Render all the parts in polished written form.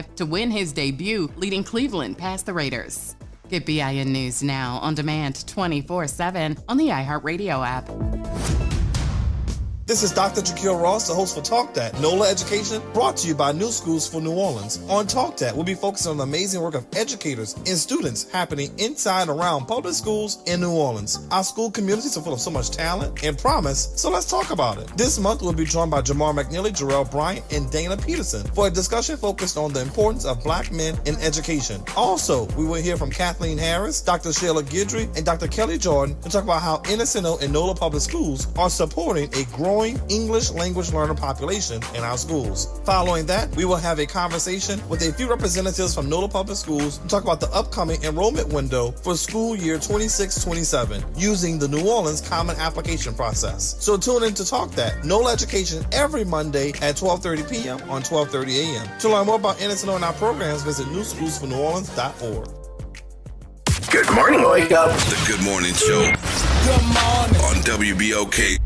to win his debut, leading Cleveland past the Raiders. Get BIN News now on demand 24/7 on the iHeartRadio app. This is Dr. Jaquil Ross, the host for Talk That, NOLA Education, brought to you by New Schools for New Orleans. On Talk That, we'll be focusing on the amazing work of educators and students happening inside and around public schools in New Orleans. Our school communities are full of so much talent and promise, so let's talk about it. This month, we'll be joined by Jamar McNeely, Jarrell Bryant, and Dana Peterson for a discussion focused on the importance of Black men in education. Also, we will hear from Kathleen Harris, Dr. Sheila Guidry, and Dr. Kelly Jordan to talk about how NSNO and NOLA Public Schools are supporting a growing English language learner population in our schools. Following that, we will have a conversation with a few representatives from NOLA Public Schools to talk about the upcoming enrollment window for school year 26-27 using the New Orleans Common Application process. So tune in to Talk That, NOLA Education, every Monday at 12:30 p.m. on 12:30 a.m. To learn more about NSNO and our programs, visit newschoolsforneworleans.org. Good morning, wake up. The Good Morning Show. Good morning. On WBOK.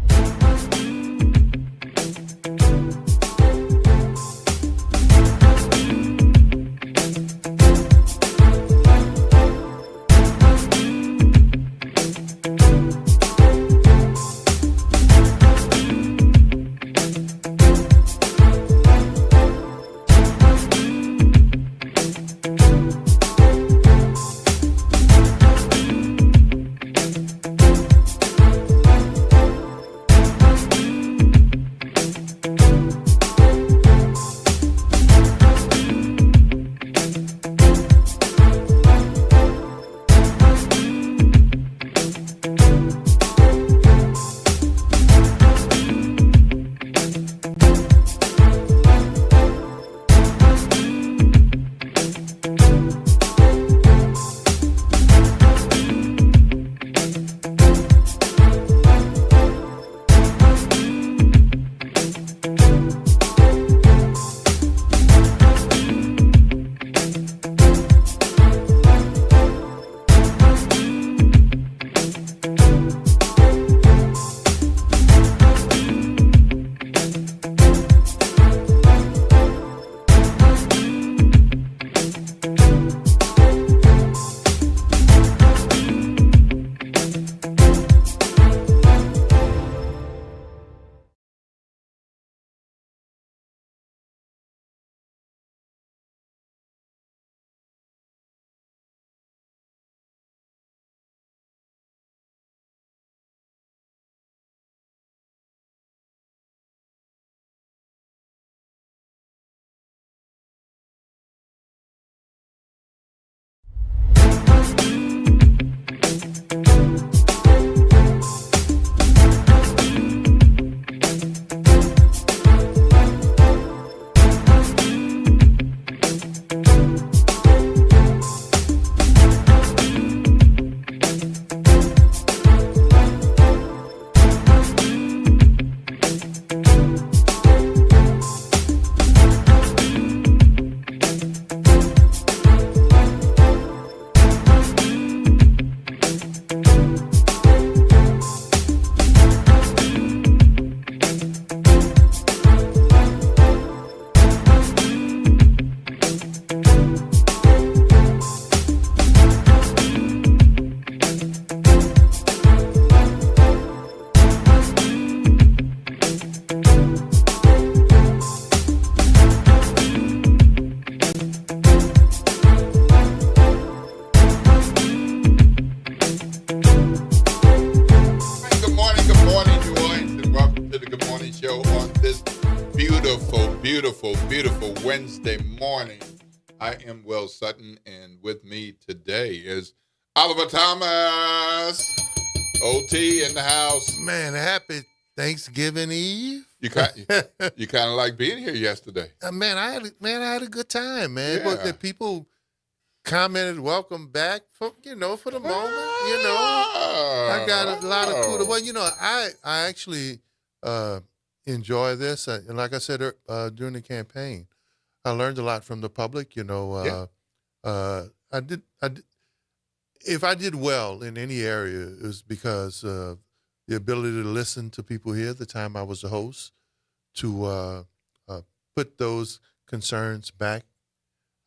Beautiful Wednesday morning. I am Will Sutton, and with me today is Oliver Thomas. OT in the house. Man, happy Thanksgiving Eve. You kind of like being here yesterday. Man, I had a good time, man. Yeah. The people commented, "Welcome back," for the moment. I got a lot of cool. Well, I actually enjoy this, and like I said during the campaign, I learned a lot from the public. I did. If I did well in any area, it was because of the ability to listen to people here. The time I was a host, to put those concerns back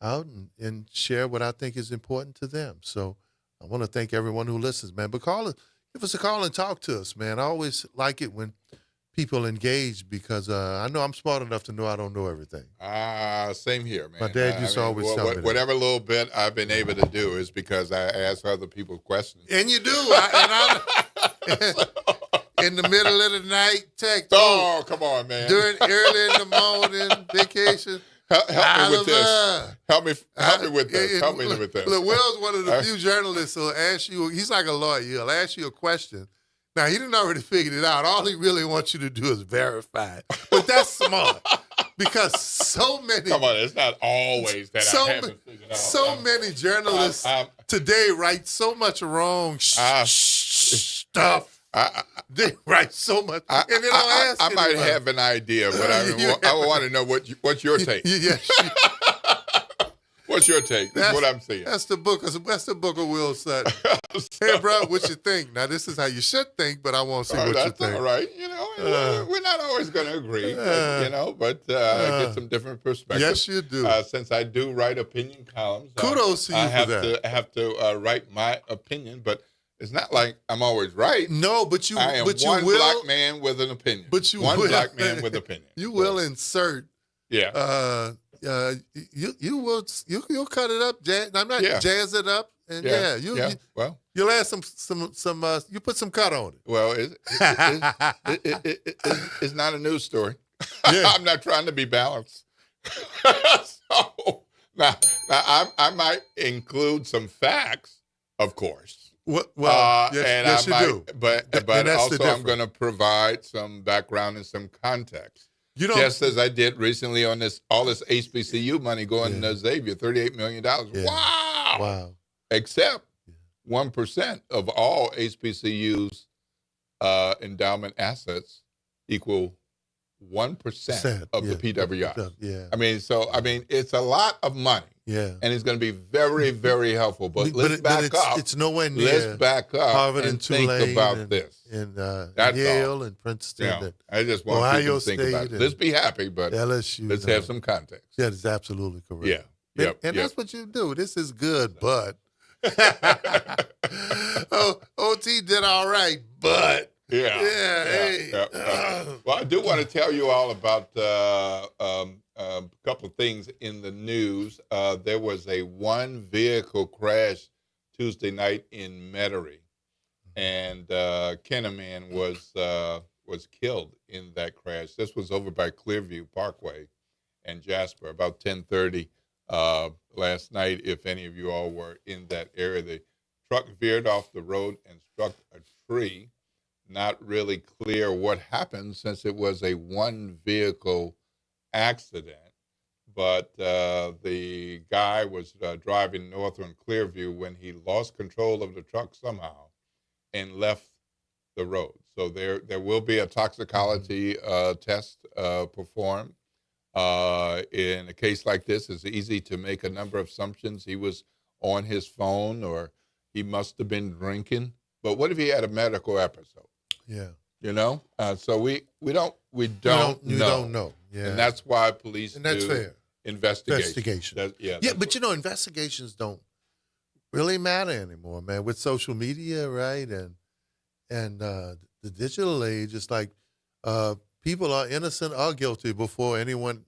out and share what I think is important to them. So I want to thank everyone who listens, man. But give us a call and talk to us, man. I always like it when people engage because I know I'm smart enough to know I don't know everything. Same here, man. My dad used to always tell me that. Whatever little bit I've been able to do is because I ask other people questions. And you do. In the middle of the night, text. Oh, come on, man. During early in the morning, vacation. Help me with this. Help me with this. Help me with this. Look, Will's one of the few journalists who'll ask you, he's like a lawyer, he'll ask you a question. Now, he didn't already figured it out. All he really wants you to do is verify it. But that's smart. Because so many... Come on, it's not always that I haven't figured out. So many journalists today write so much wrong stuff. They write so much, and they don't ask. I might have an idea, but I want to know what's your take. Yes. What's your take? That's what I'm saying. That's the book of Will Sutton. Hey, bro, what you think? Now, this is how you should think, but I won't see what you think. That's all right. We're not always going to agree, but get some different perspectives. Yes, you do. Since I do write opinion columns, kudos to you for that. I have to write my opinion, but it's not like I'm always right. No, but I am one black man with an opinion. But one black man with opinion. You will insert. Yeah. You'll cut it up, I'm not jazz it up, and you'll add some you put some cut on it. Well, it's not a news story. Yeah. I'm not trying to be balanced. So now I might include some facts, of course. Yes, you do. But also I'm going to provide some background and some context. Just as I did recently on all this HBCU money going to Xavier, $38 million. Yeah. Wow. Except 1% of all HBCU's endowment assets equal 1% of the PWI. Yeah. It's a lot of money. Yeah. And it's going to be very, very helpful. But let's back up. It's nowhere near. Let's back up Harvard and think about this. And Yale and Princeton. Yeah. And I just want Ohio people to think State about it. Let's be happy, but LSU. Let's have some context. That is absolutely correct. Yeah. And that's what you do. This is good, but OT did all right, but Well, I do want to tell you all about a couple of things in the news. There was a one-vehicle crash Tuesday night in Metairie, and Kenneman was killed in that crash. This was over by Clearview Parkway and Jasper about 10:30 last night. If any of you all were in that area, the truck veered off the road and struck a tree. Not really clear what happened since it was a one-vehicle accident. But the guy was driving north on Clearview when he lost control of the truck somehow and left the road. So there will be a toxicology test performed. In a case like this, it's easy to make a number of assumptions. He was on his phone or he must have been drinking. But what if he had a medical episode? Yeah. So we don't know. Yeah. And that's why police that's do fair. Investigation. But investigations don't really matter anymore, man. With social media, right? And the digital age, it's like people are innocent or guilty before anyone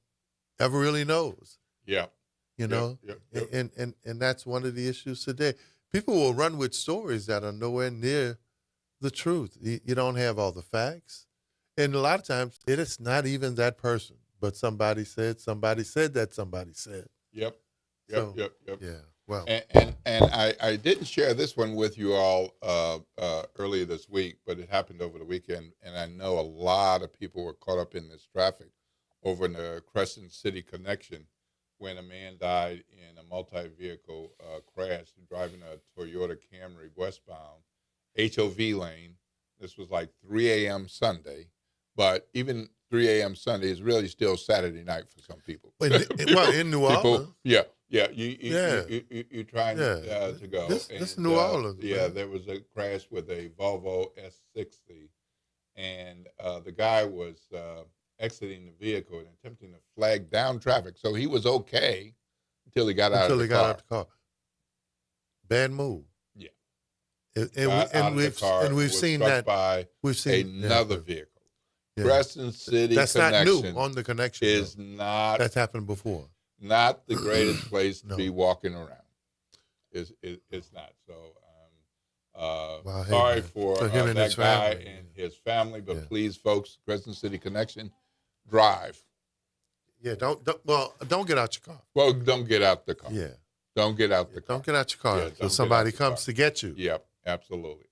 ever really knows. Yeah. Yep. And that's one of the issues today. People will run with stories that are nowhere near the truth. You don't have all the facts. And a lot of times it is not even that person, but somebody said that somebody said. Yep. Yeah. Well. And I didn't share this one with you all earlier this week, but it happened over the weekend, and I know a lot of people were caught up in this traffic over in the Crescent City connection when a man died in a multi-vehicle crash driving a Toyota Camry westbound, HOV lane. This was like 3 a.m. Sunday, but even 3 a.m. Sunday is really still Saturday night for some people. In New Orleans. You trying to go. This New Orleans. There was a crash with a Volvo S60, and the guy was exiting the vehicle and attempting to flag down traffic. So he was okay, Until he got out of the car. Bad move. Yeah. And we've seen that. We've seen another vehicle. Yeah. Crescent City That's Connection. not new on the connection. Is not. That's happened before. Not the greatest place to No. be walking around. It's not. So Wow, sorry man. for him and that his guy family. and his family, but Yeah. please, folks, Crescent City Connection, drive. Yeah, don't get out your car. Well, don't get out the car. Yeah. Don't get out the car. Don't get out your car Yeah, until don't get somebody out the comes car. to get you. Yep, absolutely.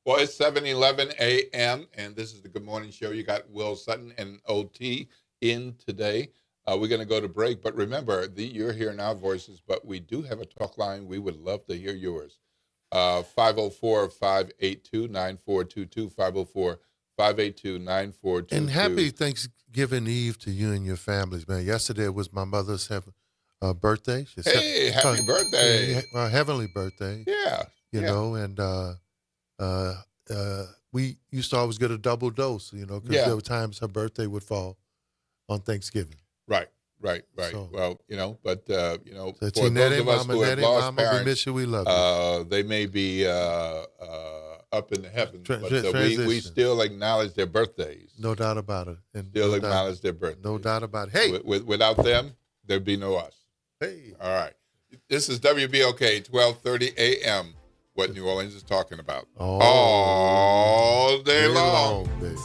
Well, it's 7:11 a.m., and this is the Good Morning Show. You got Will Sutton and OT in today. We're going to go to break, but remember, you're hearing our voices, but we do have a talk line. We would love to hear yours. 504-582-9422, 504-582-9422. And happy Thanksgiving Eve to you and your families, man. Yesterday was my mother's birthday. Hey, happy birthday. Our heavenly birthday. Yeah. You know, and we used to always get a double dose, because there were times her birthday would fall on Thanksgiving. Right. So- Well, but So for T. those of us Mama who have Nettie, lost Mama, we parents, miss you, we love you. they may be up in the heavens, but we Transition. still acknowledge their birthdays. No doubt about it. And Still acknowledge their birthdays. No doubt about it. Hey. Without them, there'd be no us. Hey. All right. This is WBOK, 1230 a.m., what New Orleans is talking about. All day long. baby.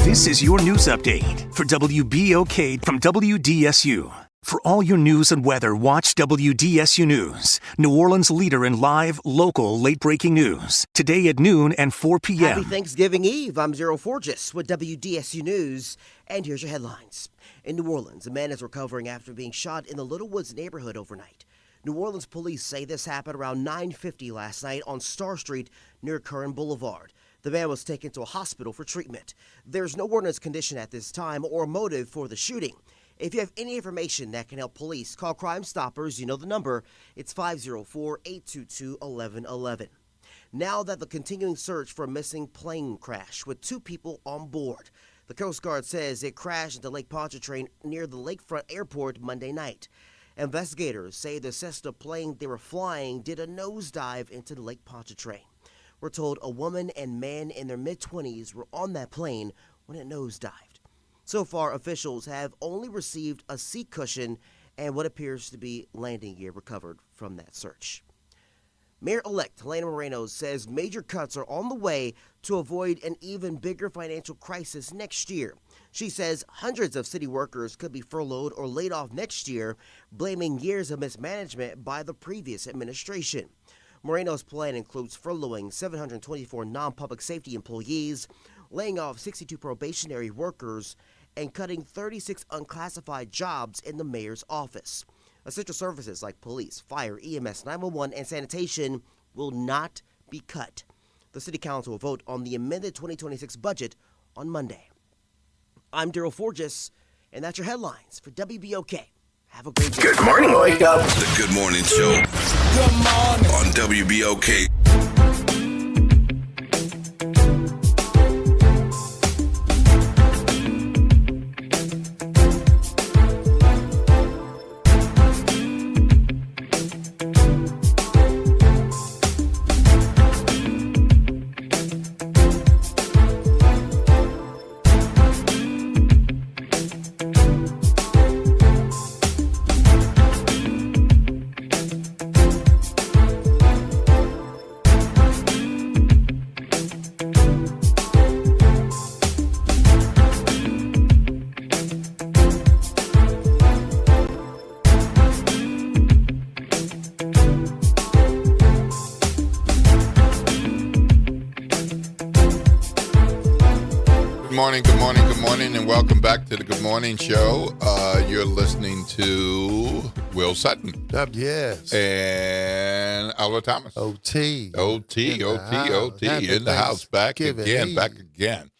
This is your news update for WBOK from WDSU. For all your news and weather, watch WDSU News, New Orleans' leader in live, local, late-breaking news. Today at noon and 4 p.m. Happy Thanksgiving Eve. I'm Zero Forgis with WDSU News, and here's your headlines. In New Orleans, a man is recovering after being shot in the Little Woods neighborhood overnight. New Orleans police say this happened around 9:50 last night on Star Street near Curran Boulevard. The man was taken to a hospital for treatment. There's no word on his condition at this time or motive for the shooting. If you have any information that can help police, call Crime Stoppers. You know the number. It's 504-822-1111. Now that the continuing search for a missing plane crash with 2 people on board. The Coast Guard says it crashed into Lake Pontchartrain near the Lakefront Airport Monday night. Investigators say the Cessna plane they were flying did a nosedive into Lake Pontchartrain. We're told a woman and man in their mid-20s were on that plane when it nosedived. So far, officials have only received a seat cushion and what appears to be landing gear recovered from that search. Mayor-elect Helena Moreno says major cuts are on the way to avoid an even bigger financial crisis next year. She says hundreds of city workers could be furloughed or laid off next year, blaming years of mismanagement by the previous administration. Moreno's plan includes furloughing 724 non-public safety employees, laying off 62 probationary workers, and cutting 36 unclassified jobs in the mayor's office. Essential services like police, fire, EMS, 911, and sanitation will not be cut. The City Council will vote on the amended 2026 budget on Monday. I'm Daryl Forgis, and that's your headlines for WBOK. Have a great day. Good morning, wake up. The Good Morning Show Good morning. on WBOK. Good morning, and welcome back to the Good Morning Show. You're listening to Will Sutton Yes. and Alva Thomas. OT. in the house. Back again.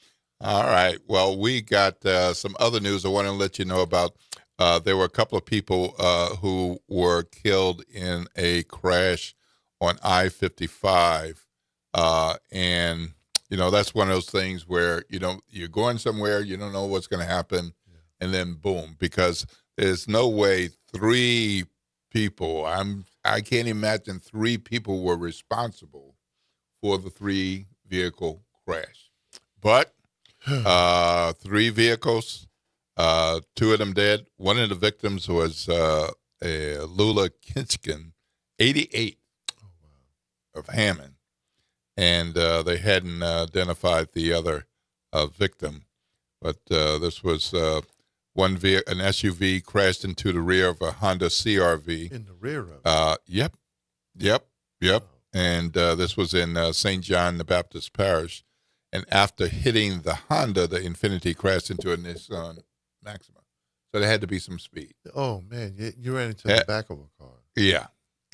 All right. Well, we got some other news I want to let you know about. There were a couple of people who were killed in a crash on I-55, and That's one of those things where you're going somewhere, you don't know what's going to happen, and then boom, because there's no way three people. I can't imagine three people were responsible for the three vehicle crash, but three vehicles, two of them dead. One of the victims was Lula Kinchkin, 88, of Hammond, and they hadn't identified the other victim, but this was an SUV crashed into the rear of a Honda CRV. In the rear of it? Yep. And this was in St. John the Baptist Parish. And after hitting the Honda, the Infiniti crashed into a Nissan Maxima. So there had to be some speed. Oh, man, you ran into the back of a car. Yeah,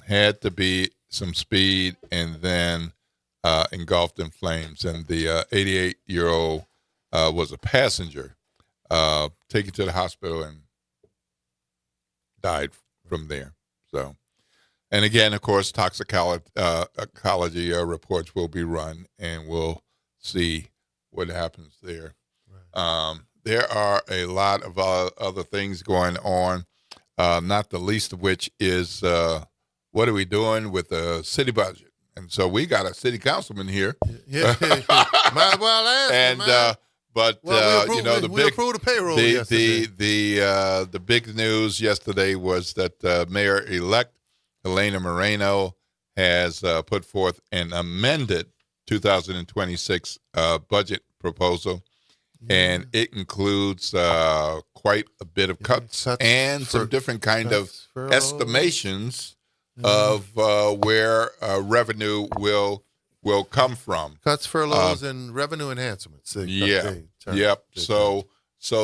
had to be some speed, and then engulfed in flames. And the 88-year-old was a passenger, taken to the hospital and died from there. So, and again, of course, toxicology reports will be run, and we'll see what happens there. Right. There are a lot of other things going on, not the least of which is what are we doing with the city budget? And so we got a city councilman here. Yeah. Might as well ask him, man. But we approved the payroll yesterday. The big news yesterday was that Mayor-elect Elena Moreno has put forth an amended 2026 budget proposal, and it includes quite a bit of cuts and some different kind of estimations of where revenue will come from. Cuts, furloughs, and revenue enhancements. Yep. So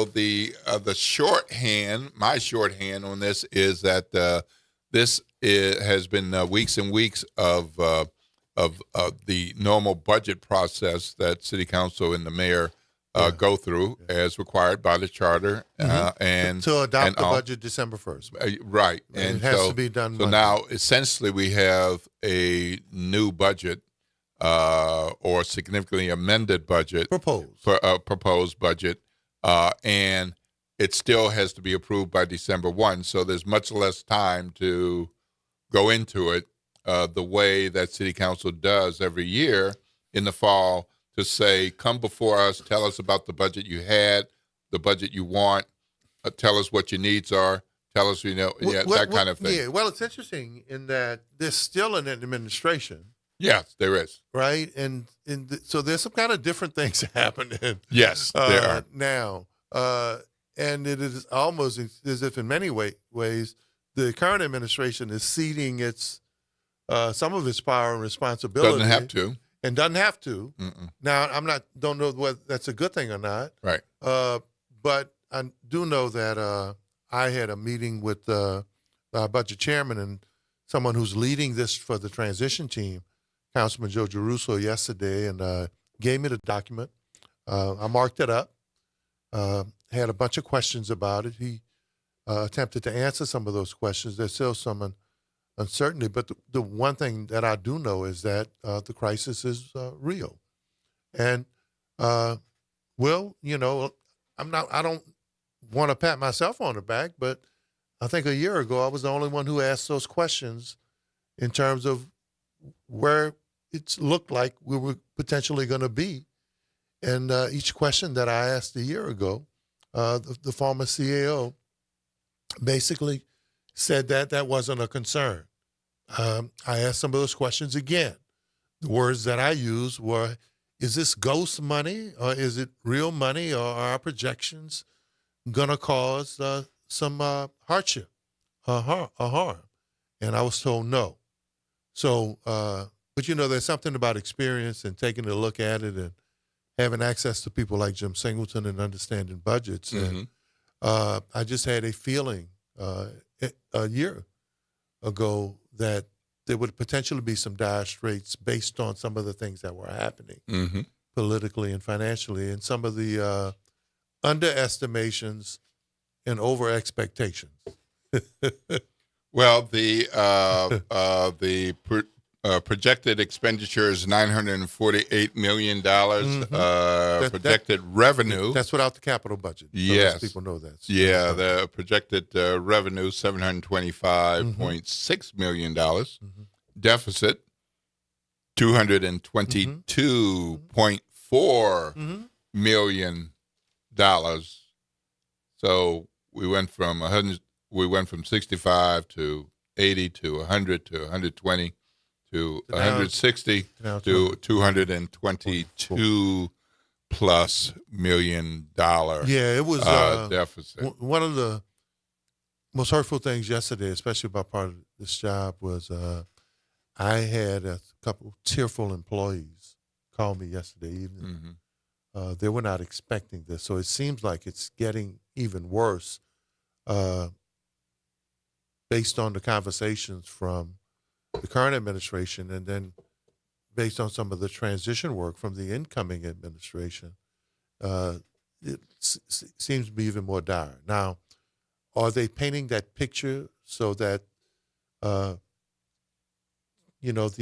the shorthand, my shorthand on this is that this has been weeks and weeks of the normal budget process that City Council and the mayor go through as required by the charter, and to adopt the budget December 1st. Right, and it has to be done. So now, essentially, we have a new budget, or significantly amended budget proposed budget, and it still has to be approved by December 1. So there's much less time to go into it the way that City Council does every year in the fall, to say, come before us, tell us about the budget you had, the budget you want, tell us what your needs are, tell us, that kind of thing. Yeah, well, it's interesting in that there's still an administration. Yes, there is. Right? So there's some kind of different things happening. Yes, there are. Now. And it is almost as if in many ways the current administration is ceding some of its power and responsibility. Doesn't have to. And doesn't have to. Mm-mm. Now, don't know whether that's a good thing or not. Right. But I do know that I had a meeting with our budget chairman and someone who's leading this for the transition team, Councilman Joe Giarrusso, yesterday, and gave me the document. I marked it up, had a bunch of questions about it. He attempted to answer some of those questions. There's still some uncertainty, but the one thing that I do know is that the crisis is real. And, I don't want to pat myself on the back, but I think a year ago I was the only one who asked those questions in terms of where it looked like we were potentially going to be. And each question that I asked a year ago, the former CAO basically said that wasn't a concern. I asked some of those questions again. The words that I used were, is this ghost money, or is it real money, or are our projections going to cause some hardship or harm? And I was told no. So, but there's something about experience and taking a look at it and having access to people like Jim Singleton and understanding budgets. Mm-hmm. And I just had a feeling a year ago that there would potentially be some dire straits based on some of the things that were happening politically and financially, and some of the underestimations and over expectations. Well, the projected expenditures $948 million. Projected revenue. That's without the capital budget. So Yes. people know that. Yeah, the projected revenue $725.6 million. Deficit $222.4 million. So we went from 65 to 80 to 100 to 120 to 160 to 222 plus $1 million. Yeah, it was deficit. One of the most hurtful things yesterday, especially about part of this job, was I had a couple tearful employees call me yesterday evening. They were not expecting this, so it seems like it's getting even worse based on the conversations from the current administration and then based on some of the transition work from the incoming administration. It seems to be even more dire. Now, are they painting that picture so that, the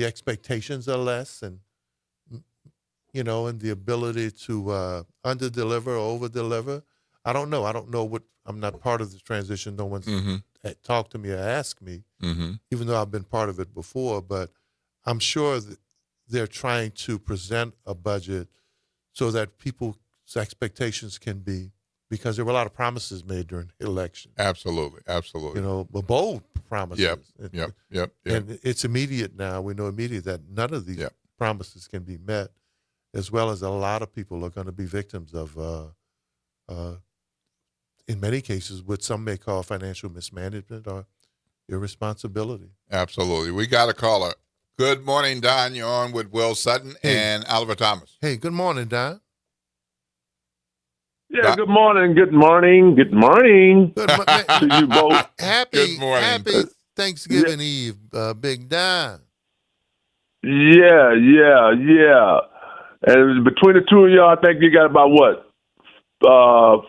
expectations are less and, and the ability to under-deliver or over-deliver? I don't know. I'm not part of the transition. No one's talked to me or asked me, even though I've been part of it before. But I'm sure that they're trying to present a budget so that people's expectations can be, because there were a lot of promises made during the election. Absolutely. Bold promises. Yep. And it's immediate now. We know immediately that none of these promises can be met, as well as a lot of people are going to be victims of, in many cases, what some may call financial mismanagement or irresponsibility. Absolutely. We got a caller. Good morning, Don. You're on with Will Sutton and Oliver Thomas. Hey, good morning, Don. Yeah, good morning. Good morning to you both. Happy Thanksgiving Eve, Big Don. Yeah. And between the two of y'all, I think you got about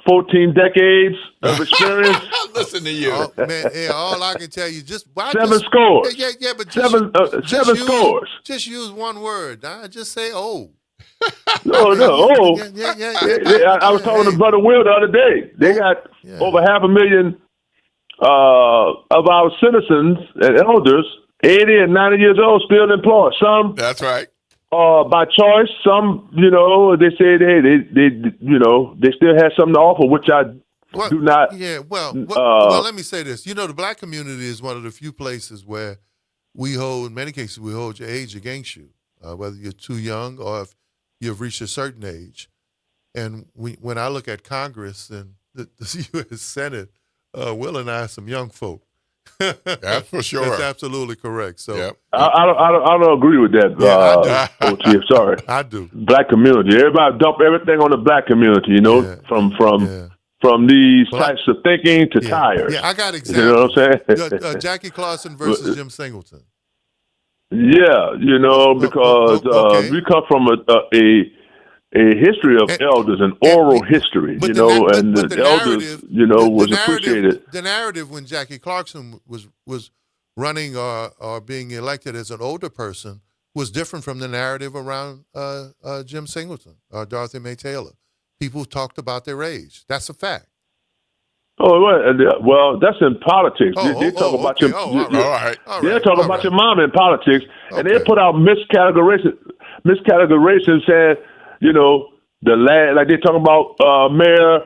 14 decades of experience. Listen to you. Oh, man, all I can tell you, seven scores. Yeah, but seven scores. Just use one word, Don. Just say "oh." No. Yeah. I was talking to Brother Will the other day. They got over 500,000 of our citizens and elders, 80 and 90 years old, still employed. Some That's right. By choice. Some, they say they still have something to offer, which I do not. Yeah. Well, let me say this. The black community is one of the few places where in many cases, we hold your age against you, whether you're too young or if you've reached a certain age. And when I look at Congress and the U.S. Senate, Will and I are some young folk. That's for sure. That's absolutely correct. So I don't agree with that. I do. OT, sorry. I do. Black community. Everybody dump everything on the black community. From these types of thinking to tires. Yeah, I got examples. You know what I'm saying? Jackie Clarkson versus Jim Singleton. Yeah, because we come from a history of elders and oral history, and the elders, was appreciated. The narrative when Jackie Clarkson was running or being elected as an older person was different from the narrative around Jim Singleton or Dorothy May Taylor. People talked about their age. That's a fact. Oh, well, that's in politics. They talk about your. They talk about your mom in politics, and they put out miscategorization saying, the last, like they talk about Mayor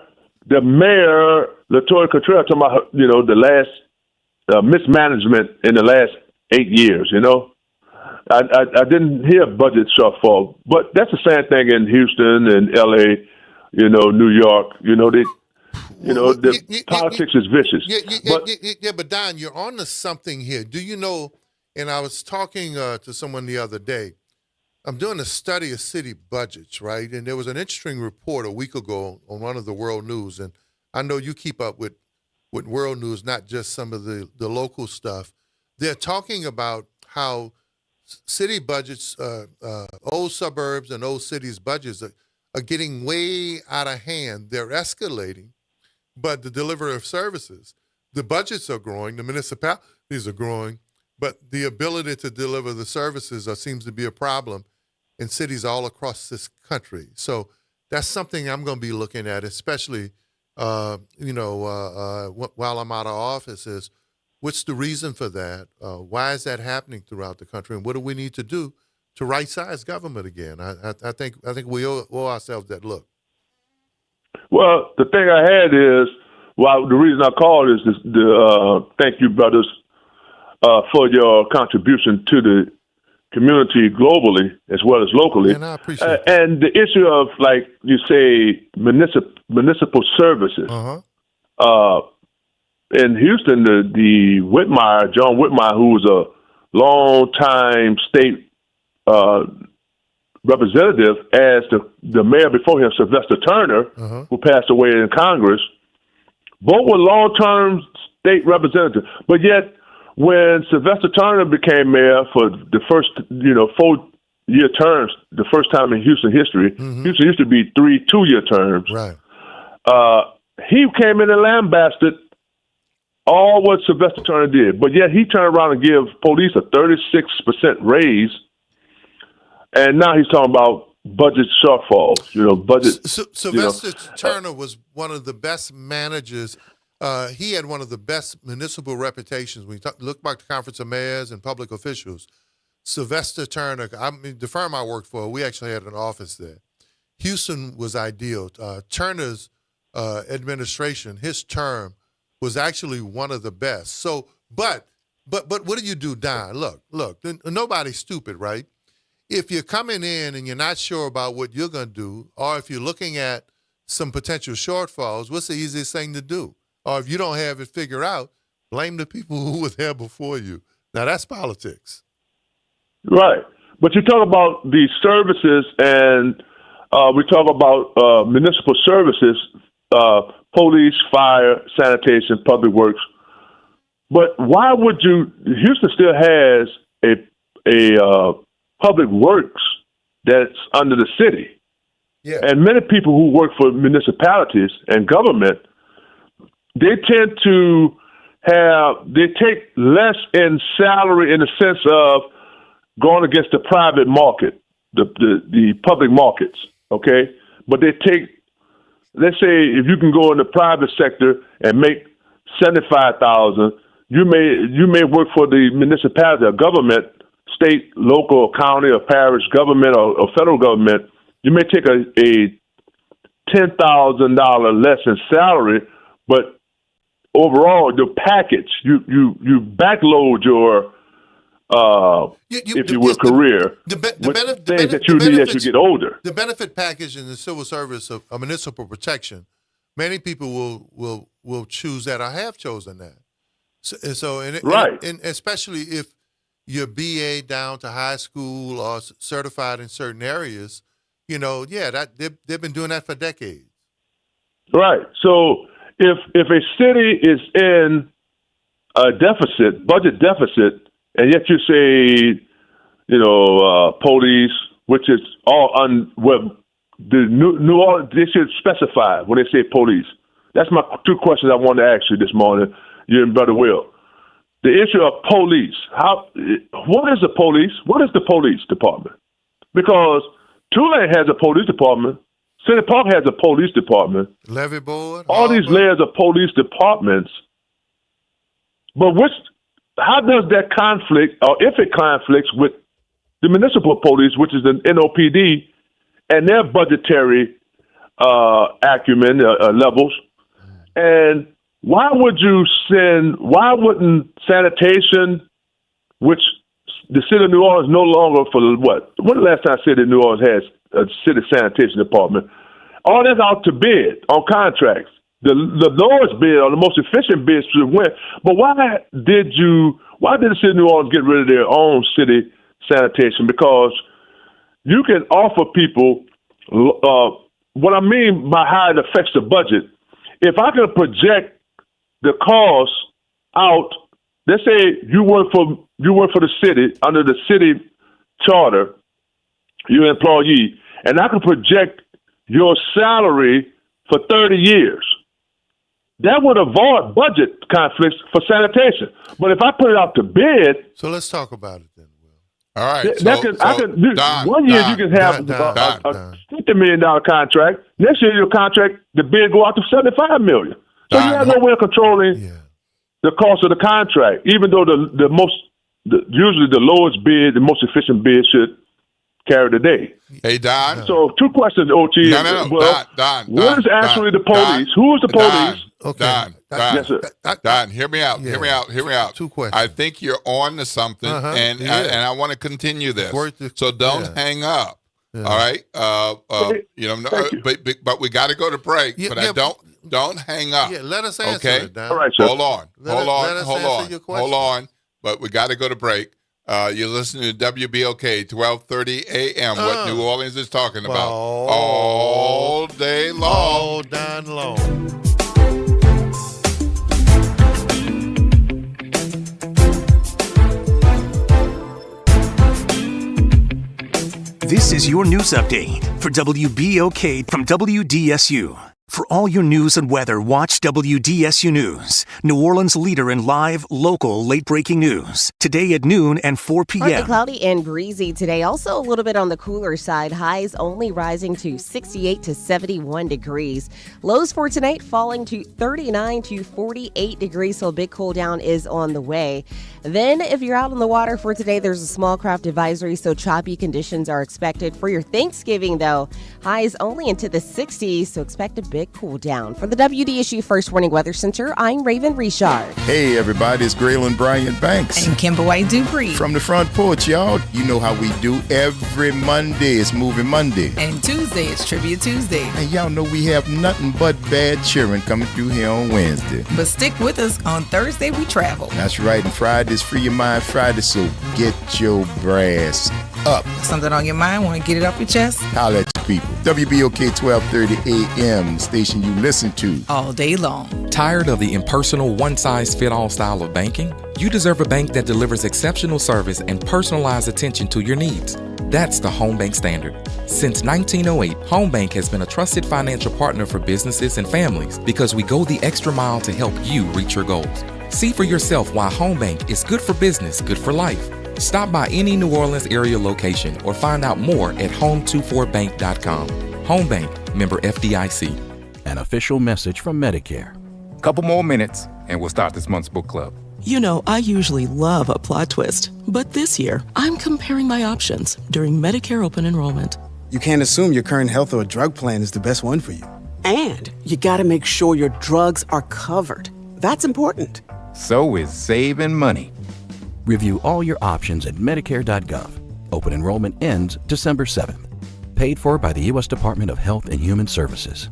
Latoya Contreras talking about the last mismanagement in the last 8 years. I didn't hear budget shortfall, but that's the same thing in Houston and L.A. New York. Politics is vicious. But Don, you're on to something here. Do you know? And I was talking to someone the other day. I'm doing a study of city budgets, right? And there was an interesting report a week ago on one of the world news. And I know you keep up with world news, not just some of the local stuff. They're talking about how city budgets, old suburbs and old cities budgets are getting way out of hand. They're escalating, but the delivery of services, the budgets are growing, the municipalities are growing, but the ability to deliver the services seems to be a problem in cities all across this country. So that's something I'm going to be looking at, especially, while I'm out of office, is what's the reason for that? Why is that happening throughout the country? And what do we need to do to right-size government again? I think we owe ourselves that look. Well, the thing I had is, the reason I called is thank you, brothers, for your contribution to the community globally as well as locally. And I appreciate that. And the issue of, like you say, municipal services. In Houston, the John Whitmire, who was a long-time state representative, as the mayor before him, Sylvester Turner, who passed away in Congress, both were long-term state representatives. But yet, when Sylvester Turner became mayor for the first, 4-year terms, the first time in Houston history, Houston used to be 3 2-year terms. Right. He came in and lambasted all what Sylvester Turner did, but yet he turned around and gave police a 36% raise, and now he's talking about budget shortfalls. Budget. Sylvester Turner was one of the best managers. He had one of the best municipal reputations. When you look back to Conference of Mayors and public officials, Sylvester Turner, the firm I worked for, we actually had an office there. Houston was ideal. Turner's administration, his term, was actually one of the best. So, but what do you do, Don? Look, nobody's stupid, right? If you're coming in and you're not sure about what you're going to do, or if you're looking at some potential shortfalls, what's the easiest thing to do? Or if you don't have it figured out, blame the people who were there before you. Now, that's politics. Right. But you talk about the services, and we talk about municipal services, police, fire, sanitation, public works. But why would you? Houston still has a public works that's under the city. Yeah. And many people who work for municipalities and government, they tend to they take less in salary in the sense of going against the private market, the public markets, okay? But they take, let's say if you can go in the private sector and make $75,000, you may work for the municipality or government, state, local, county, or parish government or federal government. You may take a $10,000 less in salary, but overall, the package, you backload your, if you will, career with things that you need as you get older. The benefit package in the civil service of municipal protection, many people will choose that or have chosen that. Right. And especially if you're BA down to high school or certified in certain areas, they've been doing that for decades. Right. So if a city is in a budget deficit, and yet you say, police, which is all the New Orleans, they should specify when they say police. That's my 2 questions I wanted to ask you this morning, you and Brother Will. The issue of police. What is the police? What is the police department? Because Tulane has a police department. City Park has a police department. Levee board. All these layers of police departments. But how does that conflict, or if it conflicts with the municipal police, which is the NOPD, and their budgetary acumen levels? And why wouldn't sanitation, which the city of New Orleans no longer when the last time city of New Orleans has a city sanitation department? All that's out to bid on contracts. The lowest bid or the most efficient bid should win. But why did the city of New Orleans get rid of their own city sanitation? Because you can offer people what I mean by how it affects the budget. If I can project the cost out, let's say you work for the city under the city charter, you're an employee, and I can project your salary for 30 years. that would avoid budget conflicts for sanitation. But if I put it out to bid, so let's talk about it then. All right. Don, 1 year you can have a $50 million contract. Next year your contract, the bid go out to $75 million. So you have no way of controlling the cost of the contract, even though usually the lowest bid, the most efficient bid should carry the day. Hey, Don. So 2 questions, OT. No. Don. What is actually the police? Who is the police? Okay. Don. Yes, sir. Don, hear me out. Hear me out. 2 questions. I think you're on to something, and I want to continue this. So don't hang up. Yeah. All right. But we got to go to break. Don't hang up. Yeah, let us answer it, Don. All right, sir. Hold on. But we got to go to break. You're listening to WBOK 1230 AM. What New Orleans is talking about all day long. All day long. This is your news update for WBOK from WDSU. For all your news and weather, watch WDSU News, New Orleans' leader in live, local, late-breaking news. Today at noon and 4 p.m. Partly cloudy and breezy today. Also a little bit on the cooler side. Highs only rising to 68 to 71 degrees. Lows for tonight falling to 39 to 48 degrees, so a big cool down is on the way. Then, if you're out on the water for today, there's a small craft advisory, so choppy conditions are expected. For your Thanksgiving, though, highs only into the 60s, so expect a big cool down. For the WDSU First Warning Weather Center, I'm Raven Richard. Hey, everybody, it's Graylin Bryant Banks. And Kimber White Dupree. From the front porch, y'all. You know how we do. Every Monday is Moving Monday. And Tuesday is Trivia Tuesday. And y'all know we have nothing but bad cheering coming through here on Wednesday. But stick with us. On Thursday, we travel. That's right. And Friday is Free Your Mind Friday, so get your brass up. Something on your mind? Want to get it off your chest? Holla at your people. WBOK 1230 AM, station you listen to all day long. Tired of the impersonal, one-size-fit-all style of banking? You deserve a bank that delivers exceptional service and personalized attention to your needs. That's the Home Bank Standard. Since 1908, Home Bank has been a trusted financial partner for businesses and families because we go the extra mile to help you reach your goals. See for yourself why Home Bank is good for business, good for life. Stop by any New Orleans area location or find out more at home24bank.com. Home Bank, member FDIC. An official message from Medicare. Couple more minutes and we'll start this month's book club. You know, I usually love a plot twist, but this year I'm comparing my options during Medicare open enrollment. You can't assume your current health or drug plan is the best one for you. And you gotta make sure your drugs are covered. That's important. So is saving money. Review all your options at Medicare.gov. Open enrollment ends December 7th. Paid for by the U.S. Department of Health and Human Services.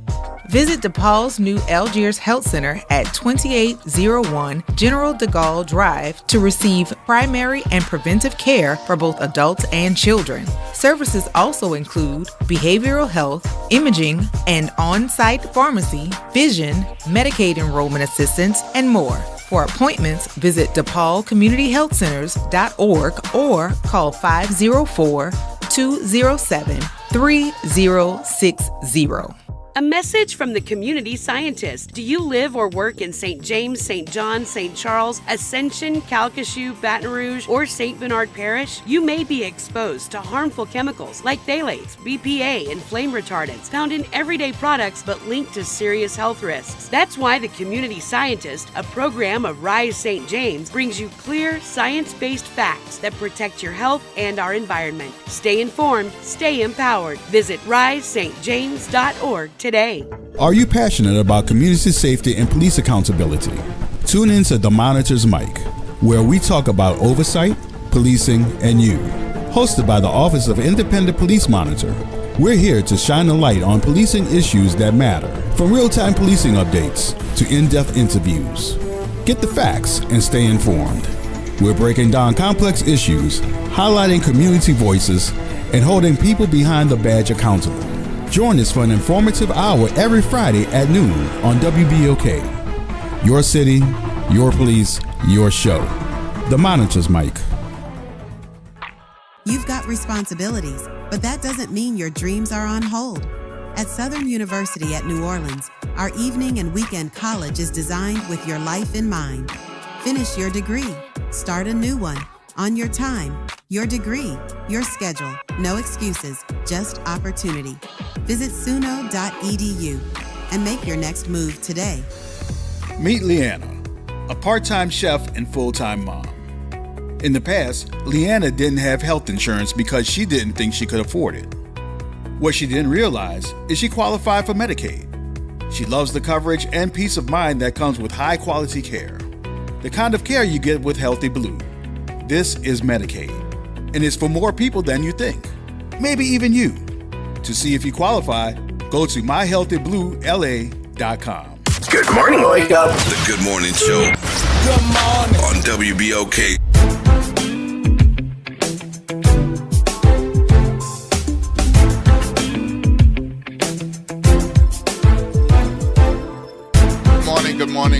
Visit DePaul's new Algiers Health Center at 2801 General de Gaulle Drive to receive primary and preventive care for both adults and children. Services also include behavioral health, imaging, and on-site pharmacy, vision, Medicaid enrollment assistance, and more. For appointments, visit DePaulCommunityHealthCenters.org or call 504-207-3060. A message from the community scientist. Do you live or work in St. James, St. John, St. Charles, Ascension, Calcasieu, Baton Rouge, or St. Bernard Parish? You may be exposed to harmful chemicals like phthalates, BPA, and flame retardants found in everyday products but linked to serious health risks. That's why the Community Scientist, a program of Rise St. James, brings you clear, science-based facts that protect your health and our environment. Stay informed, stay empowered. Visit risestjames.org today. Are you passionate about community safety and police accountability? Tune in to The Monitor's Mic, where we talk about oversight, policing, and you. Hosted by the Office of Independent Police Monitor, we're here to shine a light on policing issues that matter, from real-time policing updates to in-depth interviews. Get the facts and stay informed. We're breaking down complex issues, highlighting community voices, and holding people behind the badge accountable. Join us for an informative hour every Friday at noon on WBOK. Your city, your police, your show. The Monitor's Mic. You've got responsibilities, but that doesn't mean your dreams are on hold. At Southern University at New Orleans, our evening and weekend college is designed with your life in mind. Finish your degree. Start a new one. On your time, your degree, your schedule. No excuses, just opportunity. Visit suno.edu and make your next move today. Meet Leanna, a part-time chef and full-time mom. In the past, Leanna didn't have health insurance because she didn't think she could afford it. What she didn't realize is she qualified for Medicaid. She loves the coverage and peace of mind that comes with high-quality care. The kind of care you get with Healthy Blue. This is Medicaid, and it's for more people than you think. Maybe even you. To see if you qualify, go to myhealthybluela.com. Good morning. Wake up. The Good Morning Show. Good morning. On WBOK.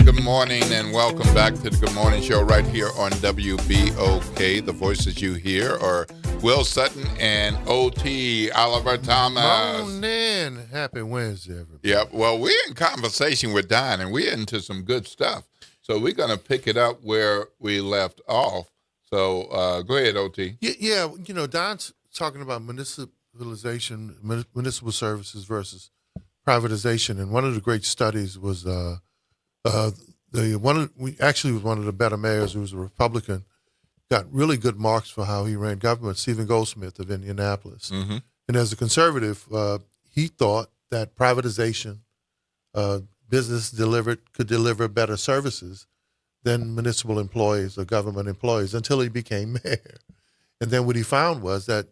Good morning, and welcome back to the Good Morning Show right here on WBOK. The voices you hear are Will Sutton and OT, Oliver Thomas. Morning. Happy Wednesday, everybody. Yeah, well, we're in conversation with Don, and we're into some good stuff. So we're going to pick it up where we left off. So go ahead, OT. Yeah, Don's talking about municipalization, municipal services versus privatization, and one of the great studies was one of the better mayors, who was a Republican, got really good marks for how he ran government, Stephen Goldsmith of Indianapolis. Mm-hmm. And as a conservative, he thought that privatization, business could deliver better services than municipal employees or government employees until he became mayor. And then what he found was that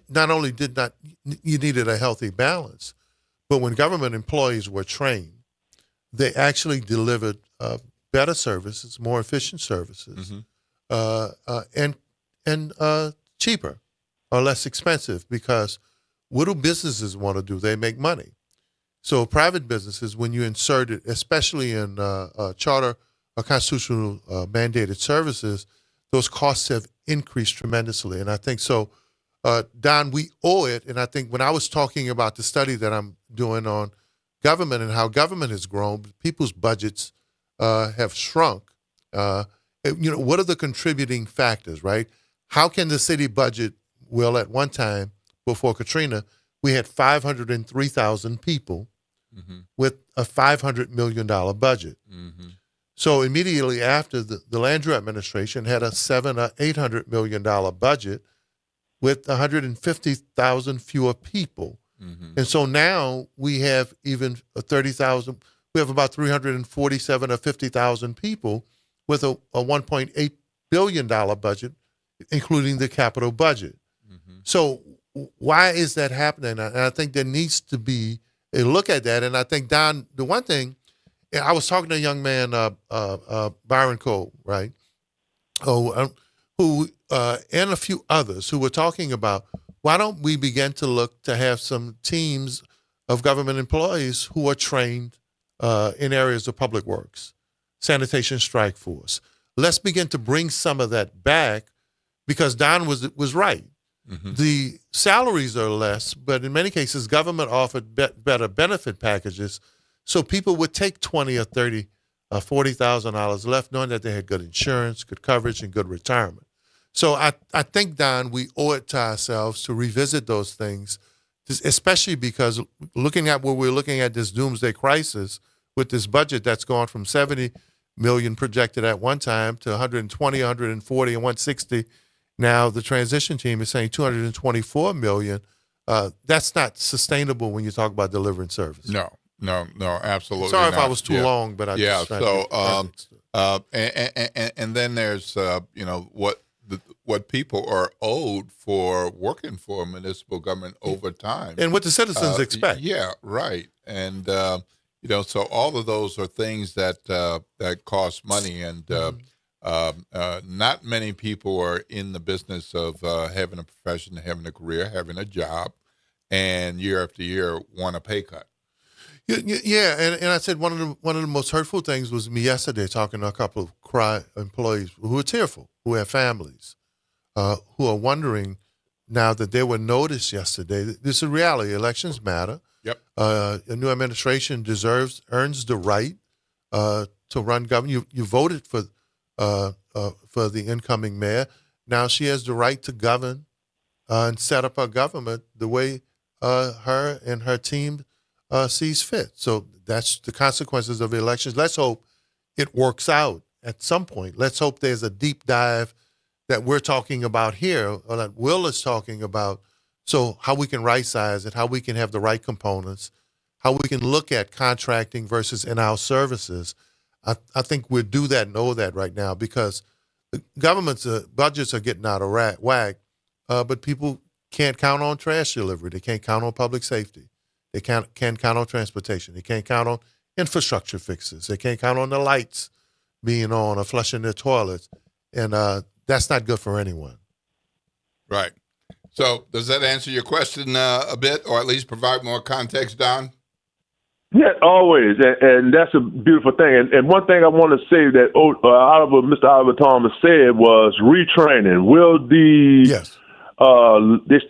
not only you needed a healthy balance, but when government employees were trained, they actually delivered better services, more efficient services, mm-hmm. and cheaper or less expensive. Because what do businesses want to do? They make money. So private businesses, when you insert it, especially in charter or constitutional mandated services, those costs have increased tremendously. And I think so, Don, we owe it. And I think when I was talking about the study that I'm doing on government and how government has grown, people's budgets have shrunk. What are the contributing factors, right? How can the city budget, well, at one time before Katrina, we had 503,000 people mm-hmm. with a $500 million budget. Mm-hmm. So immediately after, the Landrieu administration had a $700 or $800 million budget with 150,000 fewer people. Mm-hmm. And so now we have even 30,000, we have about 347 or 50,000 people with a $1.8 billion budget, including the capital budget. Mm-hmm. So why is that happening? And I think there needs to be a look at that. And I think, Don, the one thing, I was talking to a young man, Byron Cole, right, who and a few others who were talking about, why don't we begin to look to have some teams of government employees who are trained in areas of public works, sanitation strike force. Let's begin to bring some of that back, because Don was right. Mm-hmm. The salaries are less, but in many cases, government offered better benefit packages, so people would take $20,000 or $30,000 or $40,000 left, knowing that they had good insurance, good coverage, and good retirement. So I think, Don, we owe it to ourselves to revisit those things, especially because looking at where we're looking at this doomsday crisis with this budget that's gone from 70 million projected at one time to 120, 140, and 160. Now the transition team is saying 224 million. That's not sustainable when you talk about delivering service. No, absolutely. Sorry not. if I was too long, but I just and then there's what people are owed for working for municipal government over time, and what the citizens expect. Yeah, right. And so all of those are things that cost money, and not many people are in the business of having a profession, having a career, having a job, and year after year want a pay cut. Yeah, and I said one of the most hurtful things was me yesterday talking to a couple of CRY employees who are tearful, who have families, who are wondering now that they were noticed yesterday. This is a reality. Elections matter. Yep. A new administration earns the right to run government. You voted for the incoming mayor. Now she has the right to govern and set up her government the way her and her team sees fit. So that's the consequences of elections. Let's hope it works out at some point. Let's hope there's a deep dive that we're talking about here, or that Will is talking about, so how we can right-size it, how we can have the right components, how we can look at contracting versus in-house services. I think we'll do that and know that right now, because the government's budgets are getting out of whack, but people can't count on trash delivery. They can't count on public safety. They can't count on transportation. They can't count on infrastructure fixes. They can't count on the lights being on or flushing their toilets. And that's not good for anyone. Right. So does that answer your question a bit, or at least provide more context, Don? Yeah, always, and that's a beautiful thing. And one thing I want to say that Mr. Oliver Thomas said was retraining. Will they're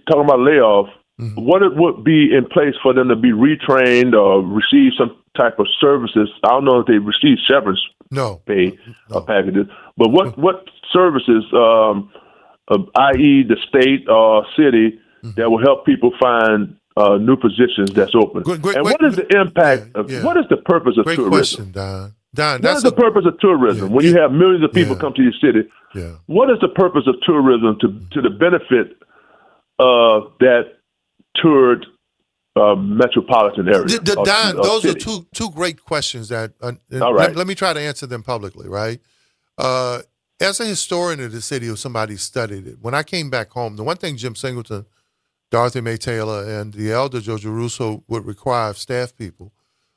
talking about layoff? Mm-hmm. What it would be in place for them to be retrained or receive some type of services? I don't know if they receive severance pay packages, but what services, i.e. the state or city, that will help people find new positions that's open? What is the impact of, what is the purpose of tourism? Question, Don. What is the purpose of tourism? When you have millions of people come to your city, what is the purpose of tourism to the benefit of that toured metropolitan area? Don, those are two great questions that all right. Let me try to answer them publicly, right? As a historian of the city, or somebody who studied it, when I came back home, the one thing Jim Singleton, Dorothy May Taylor, and the elder Jojo Russo would require of staff people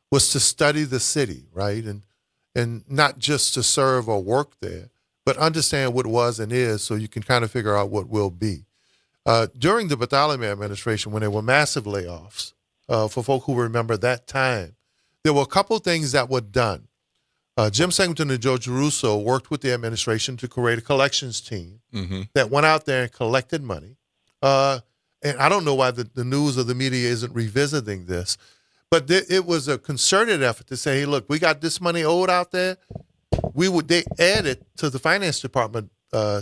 was to study the city, right? And not just to serve or work there, but understand what was and is, so you can kind of figure out what will be. During the Bartholomew administration, when there were massive layoffs, for folk who remember that time, there were a couple things that were done. Jim Singleton and Jojo Russo worked with the administration to create a collections team that went out there and collected money. And I don't know why the news or the media isn't revisiting this, but it was a concerted effort to say, hey, look, we got this money owed out there. They added to the finance department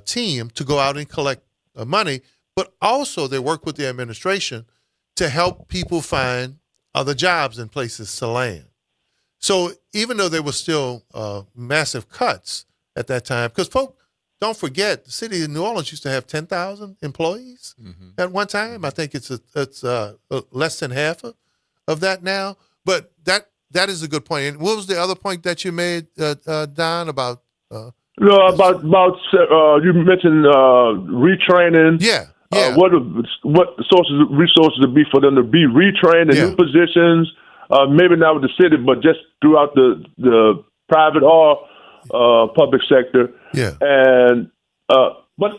team to go out and collect money, but also they worked with the administration to help people find other jobs and places to land. So even though there were still massive cuts at that time, because folk, don't forget, the city of New Orleans used to have 10,000 employees at one time. I think it's less than half of that now. But that is a good point. And what was the other point that you made, Don, about? About you mentioned retraining. Yeah. What resources would be for them to be retrained in new positions? Maybe not with the city, but just throughout the private or public sector. Yeah. And but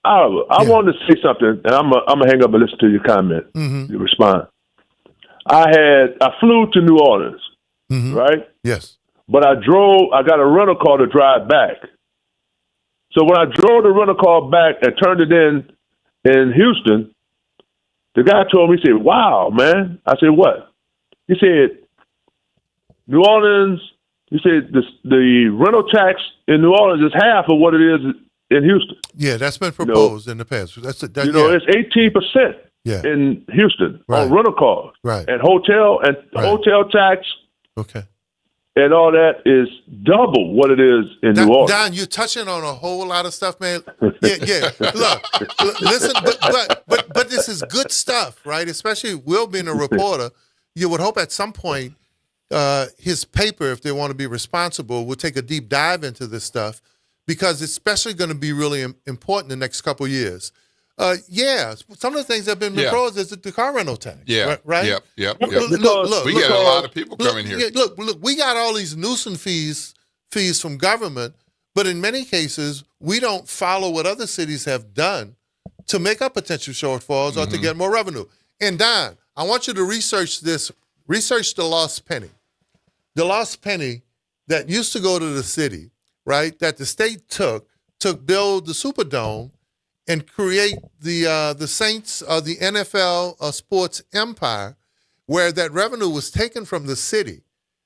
I wanted to say something, and I'm gonna hang up and listen to your comment. Your response. I flew to New Orleans, right? Yes. But I got a rental car to drive back. So when I drove the rental car back and turned it in Houston, the guy told me, he said, "Wow, man." I said, "What?" He said, "New Orleans," he said, the rental tax in New Orleans is half of what it is in Houston. Yeah, that's been proposed in the past. It's 18% in Houston on rental cars. Right. And hotel tax. Okay. And all that is double what it is in New Orleans. Don, you're touching on a whole lot of stuff, man. Yeah. Look, listen, but this is good stuff, right? Especially Will being a reporter. You would hope at some point his paper, if they want to be responsible, will take a deep dive into this stuff, because it's especially going to be really important the next couple of years. Some of the things that have been proposed is the car rental tax. Yeah. Right? Yep. Look, we get a lot of people coming here. Look, we got all these nuisance fees from government, but in many cases, we don't follow what other cities have done to make up potential shortfalls or to get more revenue. And Don, I want you to research this. Research the lost penny. The lost penny that used to go to the city, right, that the state took build the Superdome and create the Saints of the NFL sports empire, where that revenue was taken from the city,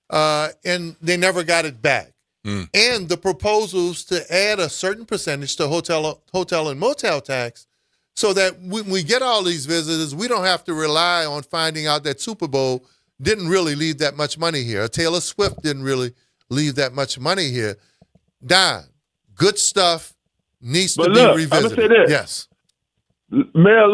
and they never got it back. And the proposals to add a certain percentage to hotel and motel tax, so that when we get all these visitors, we don't have to rely on finding out that Super Bowl didn't really leave that much money here. Taylor Swift didn't really leave that much money here. Don, good stuff needs to be revisited. I'm gonna say this. Yes. Mayor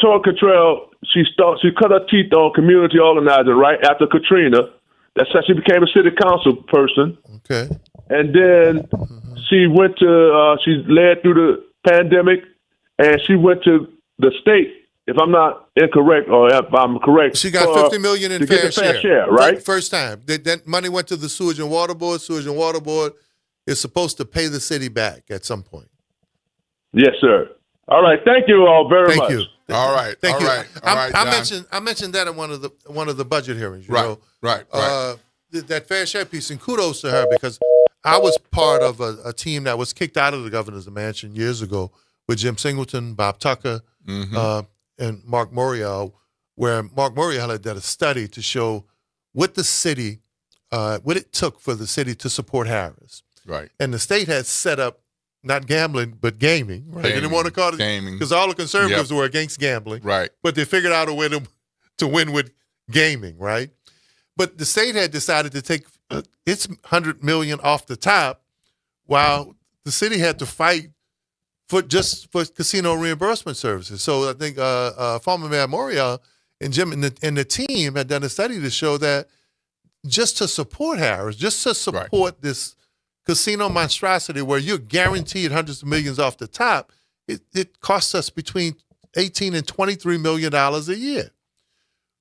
Tora Cottrell, she cut her teeth on community organizing right after Katrina. That's how she became a city council person. Okay. And then she went to, she led through the pandemic, and she went to the state, if I'm not incorrect, or if I'm correct. She got $50 million in fair share, right? First time. That money went to the Sewage and Water Board. Sewage and Water Board is supposed to pay the city back at some point. Yes, sir. All right. Thank you all very much. Thank you. All right. Thank you. Don. I mentioned that in one of the budget hearings. You Right, know? right. That fair share piece, and kudos to her, because I was part of a team that was kicked out of the governor's mansion years ago with Jim Singleton, Bob Tucker, and Mark Morial, where Mark Morial had done a study to show what the city, what it took for the city to support Harris. Right. And the state had set up not gambling, but gaming. Right? They didn't want to call it gaming because all the conservatives were against gambling. Right. But they figured out a way to win with gaming, right? But the state had decided to take its $100 million off the top, while the city had to fight for casino reimbursement services. So I think former Mayor Morial and Jim and the team had done a study to show that just to support Harris, just to support this casino monstrosity where you're guaranteed hundreds of millions off the top, it costs us between $18 and $23 million a year.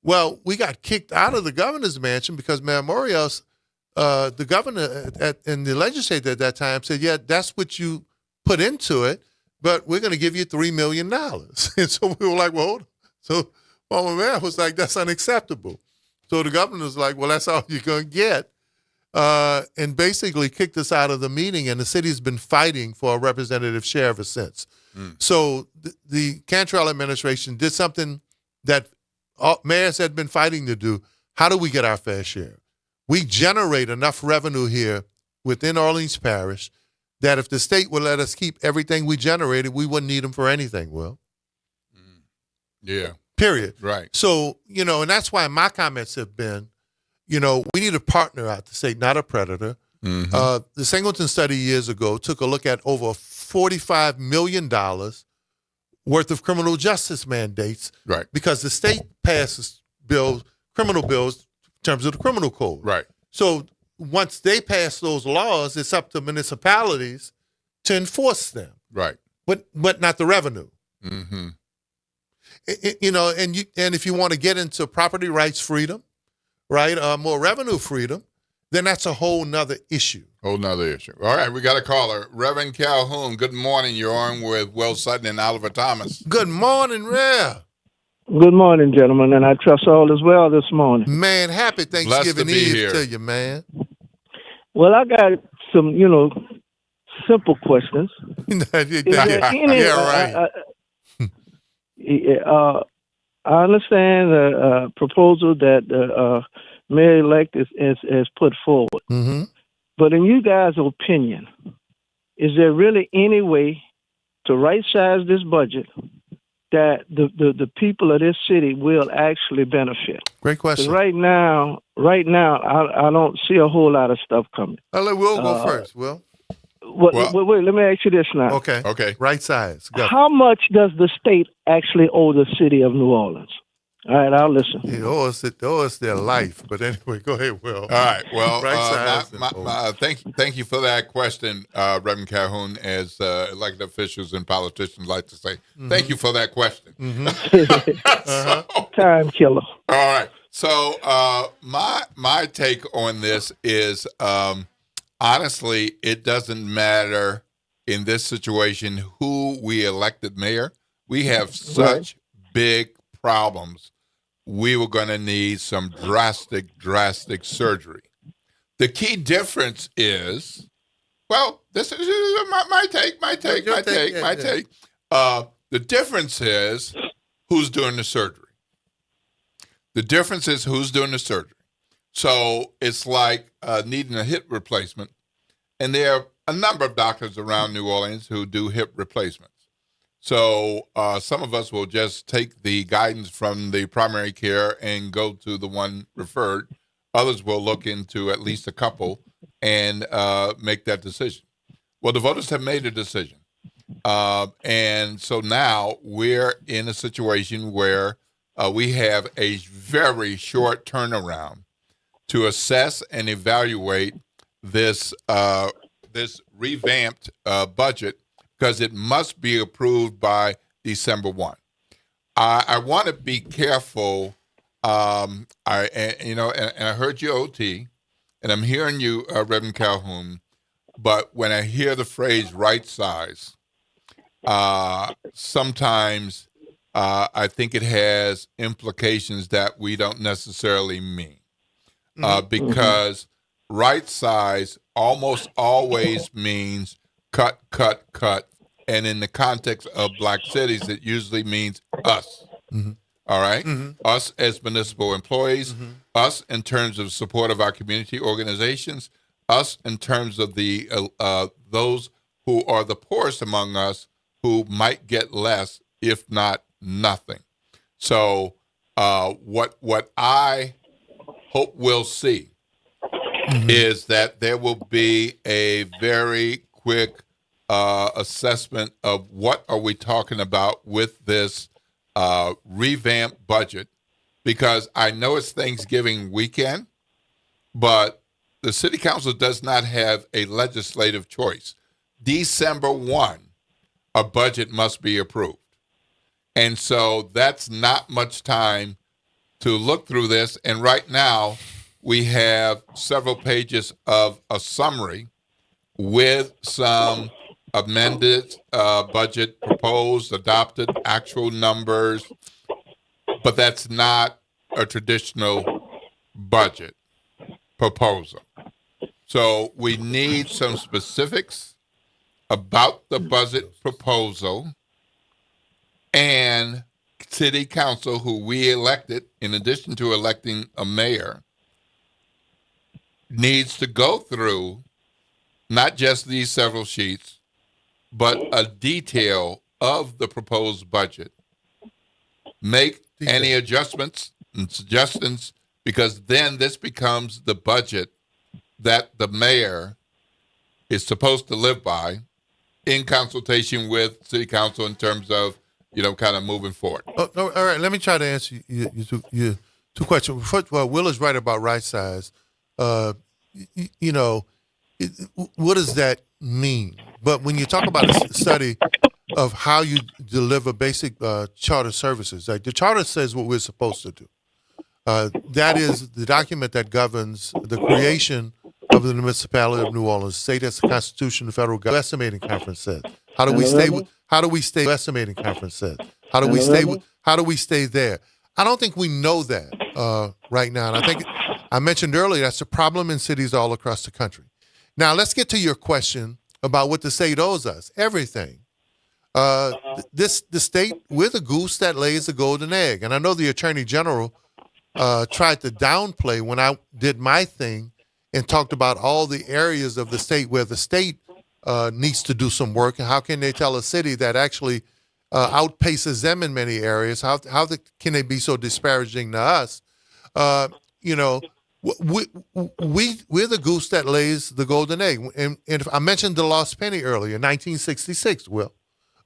Well, we got kicked out of the governor's mansion because Mayor Morial, the governor and the legislature at that time said, yeah, that's what you put into it, but we're going to give you $3 million. And so we were like, well, hold on. So former mayor was like, that's unacceptable. So the governor was like, well, that's all you're going to get. And basically kicked us out of the meeting, and the city's been fighting for a representative share ever since. So the Cantrell administration did something that mayors had been fighting to do. How do we get our fair share? We generate enough revenue here within Orleans Parish that if the state would let us keep everything we generated, we wouldn't need them for anything, Will. Yeah. Period. Right. So, and that's why my comments have been, we need a partner out the state, not a predator. The Singleton study years ago took a look at over $45 million worth of criminal justice mandates. Right. Because the state passes criminal bills in terms of the criminal code. Right. So once they pass those laws, it's up to municipalities to enforce them. Right. But not the revenue. Mm-hmm. And if you want to get into property rights freedom, right, more revenue freedom, then that's a whole nother issue. All right, we got a caller. Reverend Calhoun, good morning. You're on with Will Sutton and Oliver Thomas. Good morning, Rev. Good morning, gentlemen, and I trust all is well this morning. Man, happy Thanksgiving Eve to you, man. Well, I got some, simple questions. I understand the proposal that the mayor-elect has put forward. Mm-hmm. But in you guys' opinion, is there really any way to right-size this budget that the people of this city will actually benefit? Great question. Right now, I don't see a whole lot of stuff coming. I'll let Will go first, Will. Wait, let me ask you this now. Okay. Right size. Go. How much does the state actually owe the city of New Orleans? All right, I'll listen. It owes their life. But anyway, go ahead, Will. All right. Well, right size. thank you for that question, Reverend Calhoun, as elected officials and politicians like to say. Thank you for that question. Time killer. All right. So my take on this is, honestly, it doesn't matter in this situation who we elected mayor. We have such big problems. We were going to need some drastic surgery. The key difference is, well, this is my take. The difference is who's doing the surgery. The difference is who's doing the surgery. So it's like needing a hip replacement. And there are a number of doctors around New Orleans who do hip replacements. So some of us will just take the guidance from the primary care and go to the one referred. Others will look into at least a couple and make that decision. Well, the voters have made a decision. And so now we're in a situation where we have a very short turnaround to assess and evaluate this revamped budget, because it must be approved by December 1. I want to be careful. I heard you, OT, and I'm hearing you, Reverend Calhoun. But when I hear the phrase "right size," sometimes I think it has implications that we don't necessarily mean, because right size almost always means cut, cut, cut. And in the context of black cities, it usually means us. All right? Us as municipal employees, us in terms of support of our community organizations, us in terms of the those who are the poorest among us, who might get less, if not nothing. So what I hope we'll see is that there will be a very quick assessment of what are we talking about with this revamped budget, because I know it's Thanksgiving weekend, but the city council does not have a legislative choice. December 1, a budget must be approved. And so that's not much time to look through this. And right now, we have several pages of a summary with some amended budget proposed, adopted, actual numbers, but that's not a traditional budget proposal. So we need some specifics about the budget proposal, and city council, who we elected, in addition to electing a mayor, needs to go through not just these several sheets, but a detail of the proposed budget. Make any adjustments and suggestions, because then this becomes the budget that the mayor is supposed to live by in consultation with city council in terms of, kind of moving forward. Oh, no, all right, let me try to answer your two questions. First of all, Will is right about right size. What does that mean? But when you talk about a study of how you deliver basic charter services, like the charter says what we're supposed to do. That is the document that governs the creation of the municipality of New Orleans. State as the Constitution, the federal government. Estimating conference said. How do we stay? Estimating conference said. How do we stay there? I don't think we know that right now, and I think I mentioned earlier that's a problem in cities all across the country. Now let's get to your question about what the state owes us. Everything. The state, we're the goose that lays the golden egg, and I know the Attorney General tried to downplay when I did my thing and talked about all the areas of the state where the state needs to do some work, and how can they tell a city that actually outpaces them in many areas? How can they be so disparaging to us? We're the goose that lays the golden egg. And if I mentioned the lost penny earlier, 1966, Will.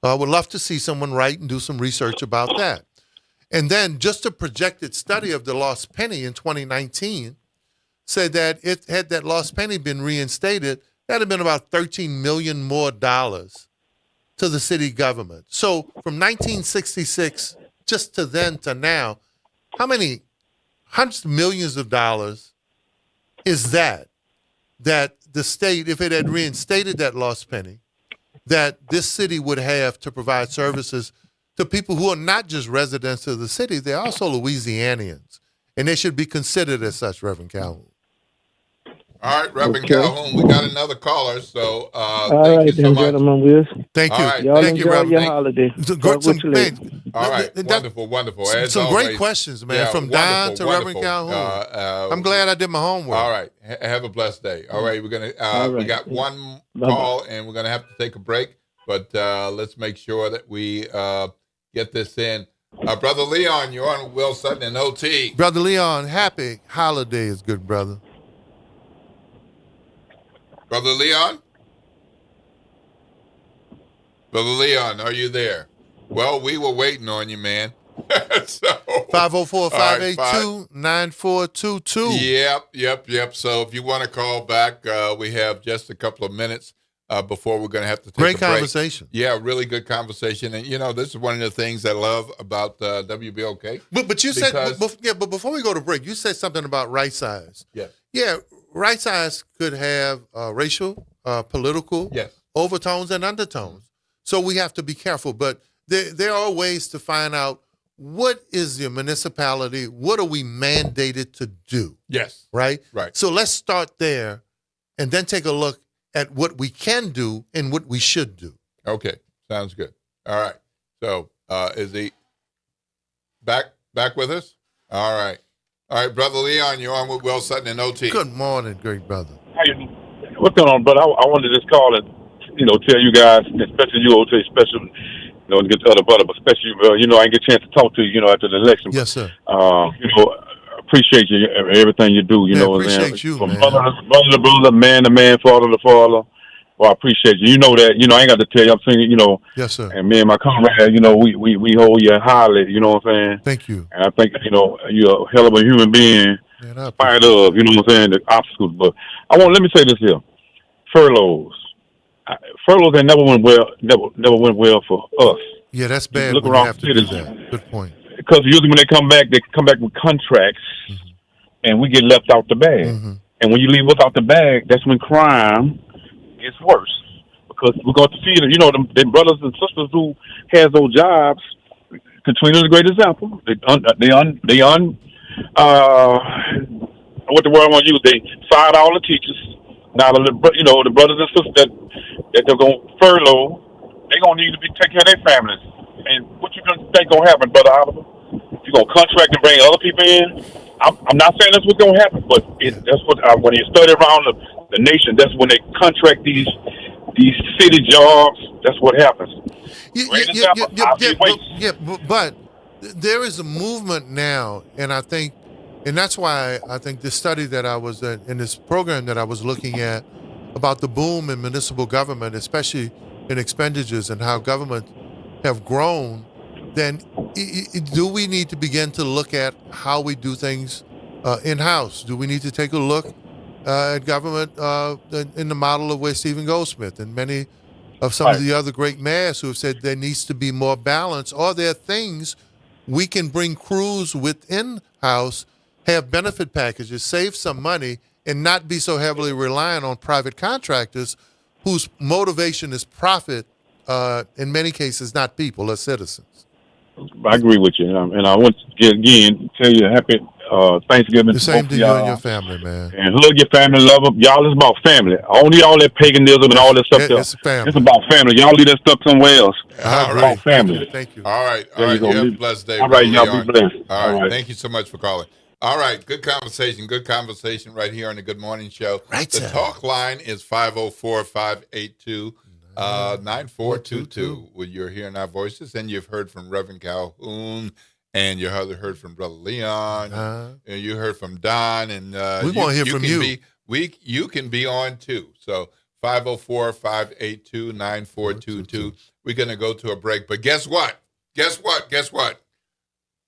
Would love to see someone write and do some research about that. And then just a projected study of the lost penny in 2019 said that it had that lost penny been reinstated, that'd have been about $13 million more dollars to the city government. So from 1966 just to then to now, how many hundreds of millions of dollars is that the state, if it had reinstated that lost penny, that this city would have to provide services to people who are not just residents of the city, they're also Louisianians, and they should be considered as such, Reverend Calhoun. All right, Reverend Calhoun, we got another caller. So thank you so much. Gentlemen, thank you. Right, y'all thank you, enjoy Reverend. your holiday. All right, wonderful. As some always, great questions, man, from Don to Reverend Calhoun. I'm glad I did my homework. All right, have a blessed day. All right, we're gonna we got one call, and we're gonna have to take a break, but let's make sure that we get this in. Brother Leon, you're on Will Sutton and OT. Brother Leon, happy holidays, good brother. Brother Leon? Brother Leon, are you there? Well, we were waiting on you, man. 504-582-9422. Yep. So if you want to call back, we have just a couple of minutes before we're going to have to take Great a break. conversation. Yeah, really good conversation. And, this is one of the things I love about WBOK. But you said, but before we go to break, you said something about right size. Yes. Yeah, right size could have racial, political overtones and undertones. So we have to be careful. But there are ways to find out what is the municipality, what are we mandated to do? Yes. Right? Right. So let's start there and then take a look at what we can do and what we should do. Okay. Sounds good. All right. So is he back with us? All right. Brother Leon, you're on with Will Sutton and OT. Good morning, great brother. What's going on, brother? I wanted to just call and, tell you guys, especially you, OT, especially, to get to other brother, but especially, I didn't get a chance to talk to you, after the election. Yes, sir. Appreciate you, everything you do, appreciate you, from man. brother to brother, man to man, father to father. Well, I appreciate you. You know that, I ain't got to tell you, I'm saying, Yes, sir. And me and my comrade, we hold you highly, you know what I'm saying? Thank you. And I think, you're a hell of a human being, in spite of, the obstacles. But let me say this here. Furloughs ain't never went well for us. Yeah, that's bad. Look when around you have to do that. Good point. Because usually when they come back with contracts, and we get left out the bag. And when you leave us out the bag, that's when crime gets worse. Because we're going to see them brothers and sisters who has those jobs. Katrina's a great example. What the word I want to use? They fired all the teachers. Now the brothers and sisters that they're going to furlough, they're going to need to be taking care of their families. And what you think going to happen, Brother Oliver? You're going to contract and bring other people in? I'm not saying that's what's going to happen, but that's what when you study around the nation, that's when they contract these city jobs. That's what happens. But there is a movement now, and that's why I think this study that I was in this program that I was looking at about the boom in municipal government, especially in expenditures and how government have grown, then do we need to begin to look at how we do things in-house? Do we need to take a look at government in the model of where Stephen Goldsmith and many of some of the other great mayors who have said there needs to be more balance? Are there things we can bring crews within-house, have benefit packages, save some money, and not be so heavily reliant on private contractors whose motivation is profit, in many cases, not people or citizens? I agree with you, and I want to again tell you happy Thanksgiving. The same to you and your family, man. And hug your family, love them. Y'all, it's about family. Only all that paganism and all that stuff. It's family. It's about family. Y'all leave that stuff somewhere else. All right. About family. Thank you. All right. You have a blessed day. All right, y'all be blessed. All right. Thank you so much for calling. All right. Good conversation right here on the Good Morning Show. Right. The talk line is 504-582-9422. Well, you're hearing our voices, and you've heard from Reverend Calhoun, and you heard from Brother Leon, and you heard from Don, and we want to hear from you. You can be on too. So 504-582-9422. We're going to go to a break, but guess what?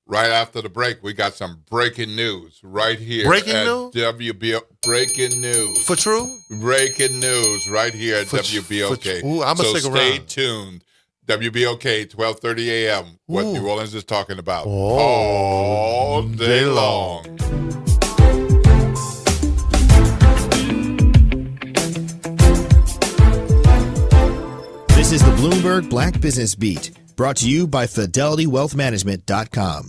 Right after the break, we got some breaking news right here. Breaking at news? WBO. Breaking news. For true? Breaking news right here at WBOK. I'm going to stick around. Stay tuned. WBOK, 12:30 a.m. What New Orleans is talking about all day long. This is the Bloomberg Black Business Beat, brought to you by FidelityWealthManagement.com.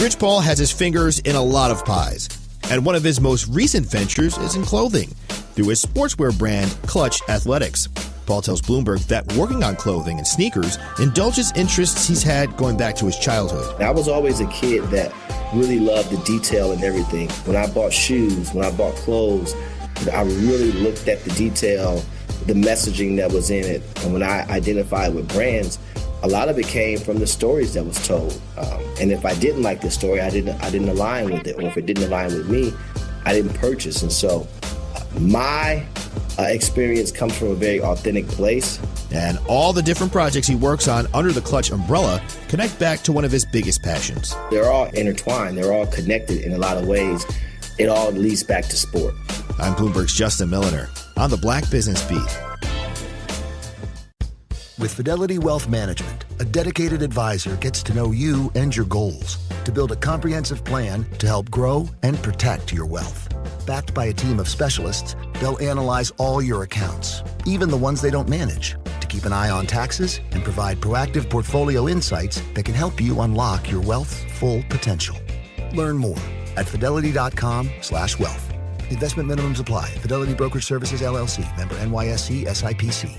Rich Paul has his fingers in a lot of pies. And one of his most recent ventures is in clothing through his sportswear brand, Clutch Athletics. Paul tells Bloomberg that working on clothing and sneakers indulges interests he's had going back to his childhood. I was always a kid that really loved the detail and everything. When I bought shoes, when I bought clothes, I really looked at the detail, the messaging that was in it. And when I identified with brands, a lot of it came from the stories that was told. And if I didn't like the story, I didn't align with it. Or if it didn't align with me, I didn't purchase. And so my experience comes from a very authentic place. And all the different projects he works on under the Clutch umbrella connect back to one of his biggest passions. They're all intertwined. They're all connected in a lot of ways. It all leads back to sport. I'm Bloomberg's Justin Milliner on the Black Business Beat. With Fidelity Wealth Management, a dedicated advisor gets to know you and your goals to build a comprehensive plan to help grow and protect your wealth. Backed by a team of specialists, they'll analyze all your accounts, even the ones they don't manage, to keep an eye on taxes and provide proactive portfolio insights that can help you unlock your wealth's full potential. Learn more at fidelity.com/wealth. Investment minimums apply. Fidelity Brokerage Services, LLC. Member NYSE SIPC.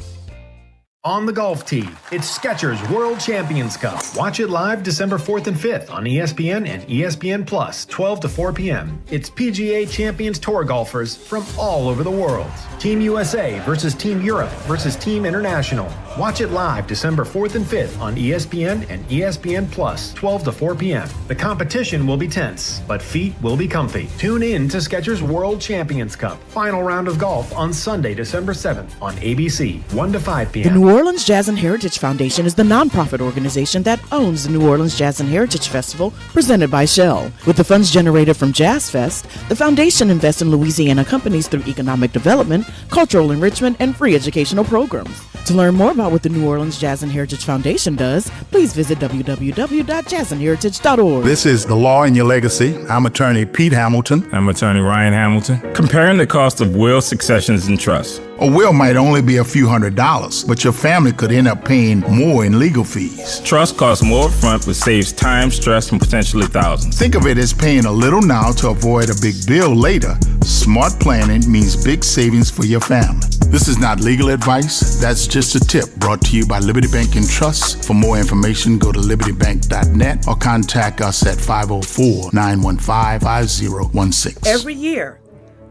On the golf tee, it's Skechers World Champions Cup. Watch it live December 4th and 5th on ESPN and ESPN Plus, 12 to 4 p.m. It's PGA Champions Tour golfers from all over the world. Team USA versus Team Europe versus Team International. Watch it live December 4th and 5th on ESPN and ESPN Plus, 12 to 4 p.m. The competition will be tense, but feet will be comfy. Tune in to Skechers World Champions Cup. Final round of golf on Sunday, December 7th on ABC, 1 to 5 p.m. The New Orleans Jazz and Heritage Foundation is the nonprofit organization that owns the New Orleans Jazz and Heritage Festival presented by Shell. With the funds generated from Jazz Fest, the foundation invests in Louisiana companies through economic development, cultural enrichment, and free educational programs. To learn more about what the New Orleans Jazz and Heritage Foundation does, please visit www.jazzandheritage.org. This is The Law in Your Legacy. I'm attorney Pete Hamilton. I'm attorney Ryan Hamilton. Comparing the cost of will, successions, and trusts. A will might only be a few $100s, but your family could end up paying more in legal fees. Trust costs more upfront, but saves time, stress, and potentially thousands. Think of it as paying a little now to avoid a big bill later. Smart planning means big savings for your family. This is not legal advice. That's just a tip brought to you by Liberty Bank and Trust. For more information, go to libertybank.net or contact us at 504-915-5016. Every year,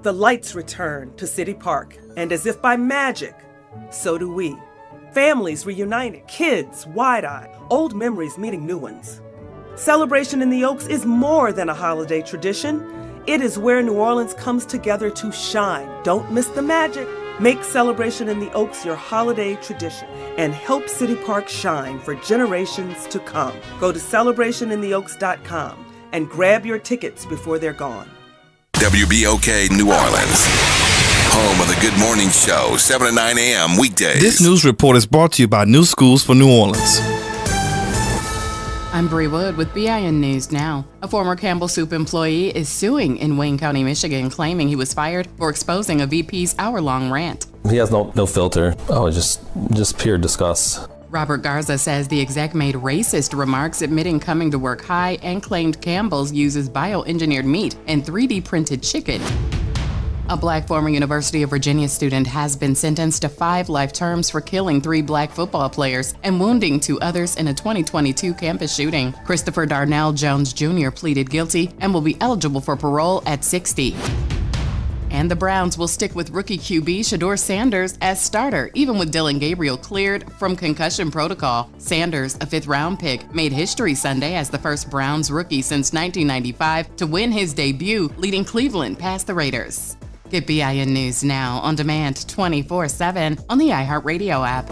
the lights return to City Park, and as if by magic, so do we. Families reunited, kids wide-eyed, old memories meeting new ones. Celebration in the Oaks is more than a holiday tradition. It is where New Orleans comes together to shine. Don't miss the magic. Make Celebration in the Oaks your holiday tradition and help City Park shine for generations to come. Go to celebrationintheoaks.com and grab your tickets before they're gone. WBOK New Orleans, home of the Good Morning Show, 7 to 9 a.m. weekdays. This news report is brought to you by New Schools for New Orleans. I'm Bree Wood with BIN News Now. A former Campbell Soup employee is suing in Wayne County, Michigan, claiming he was fired for exposing a VP's hour-long rant. He has no filter. Oh, just pure disgust. Robert Garza says the exec made racist remarks, admitting coming to work high, and claimed Campbell's uses bioengineered meat and 3D printed chicken. A black former University of Virginia student has been sentenced to 5 life terms for killing 3 black football players and wounding 2 others in a 2022 campus shooting. Christopher Darnell Jones Jr. pleaded guilty and will be eligible for parole at 60. And the Browns will stick with rookie QB Shedeur Sanders as starter, even with Dylan Gabriel cleared from concussion protocol. Sanders, a 5th-round pick, made history Sunday as the first Browns rookie since 1995 to win his debut, leading Cleveland past the Raiders. Get BIN News Now on demand 24/7 on the iHeartRadio app.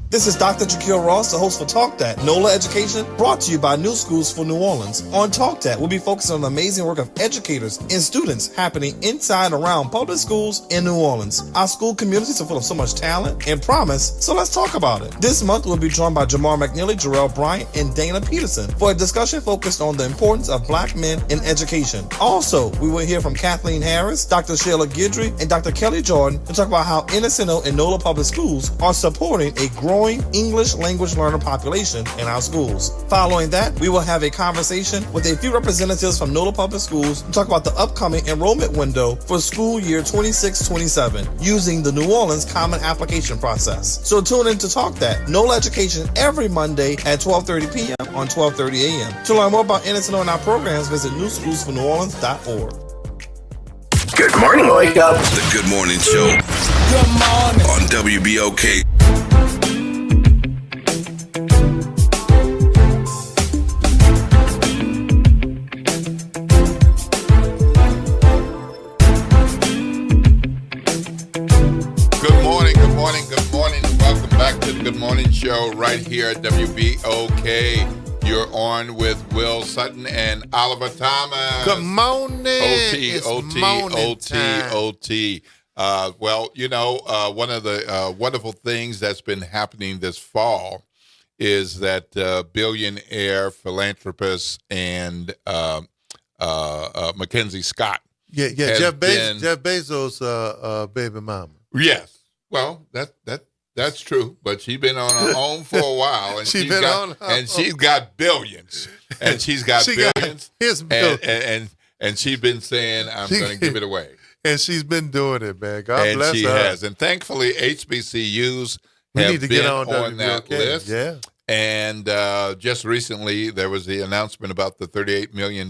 This is Dr. Jaquil Ross, the host for Talk That, NOLA Education, brought to you by New Schools for New Orleans. On Talk That, we'll be focusing on the amazing work of educators and students happening inside and around public schools in New Orleans. Our school communities are full of so much talent and promise, so let's talk about it. This month, we'll be joined by Jamar McNeely, Jarrell Bryant, and Dana Peterson for a discussion focused on the importance of black men in education. Also, we will hear from Kathleen Harris, Dr. Sheila Guidry, and Dr. Kelly Jordan to talk about how NSNO and NOLA Public Schools are supporting a growing growing English language learner population in our schools. Following that, we will have a conversation with a few representatives from NOLA Public Schools to talk about the upcoming enrollment window for school year 26-27 using the New Orleans Common Application process. So tune in to Talk That, NOLA Education, every Monday at 12:30 p.m. on 12:30 a.m. To learn more about NSNO and our programs, visit newschoolsforneworleans.org. Good morning, wake up. The Good Morning Show. Good morning. On WBOK. Good morning. Welcome back to the Good Morning Show right here at WBOK. You're on with Will Sutton and Oliver Thomas. Good morning. OT. Well, you know, one of the wonderful things that's been happening this fall is that billionaire philanthropist and Mackenzie Scott. Yeah. Jeff Bezos' baby mama. Yes. Well, that's true, but she's been on her own for a while, and she's got billions, and she's got billions, and she's been saying, "I'm going to give it away," and she's been doing it, man. God bless her. And she has, and thankfully, HBCUs have been on that list. Yeah. And just recently, there was the announcement about the $38 million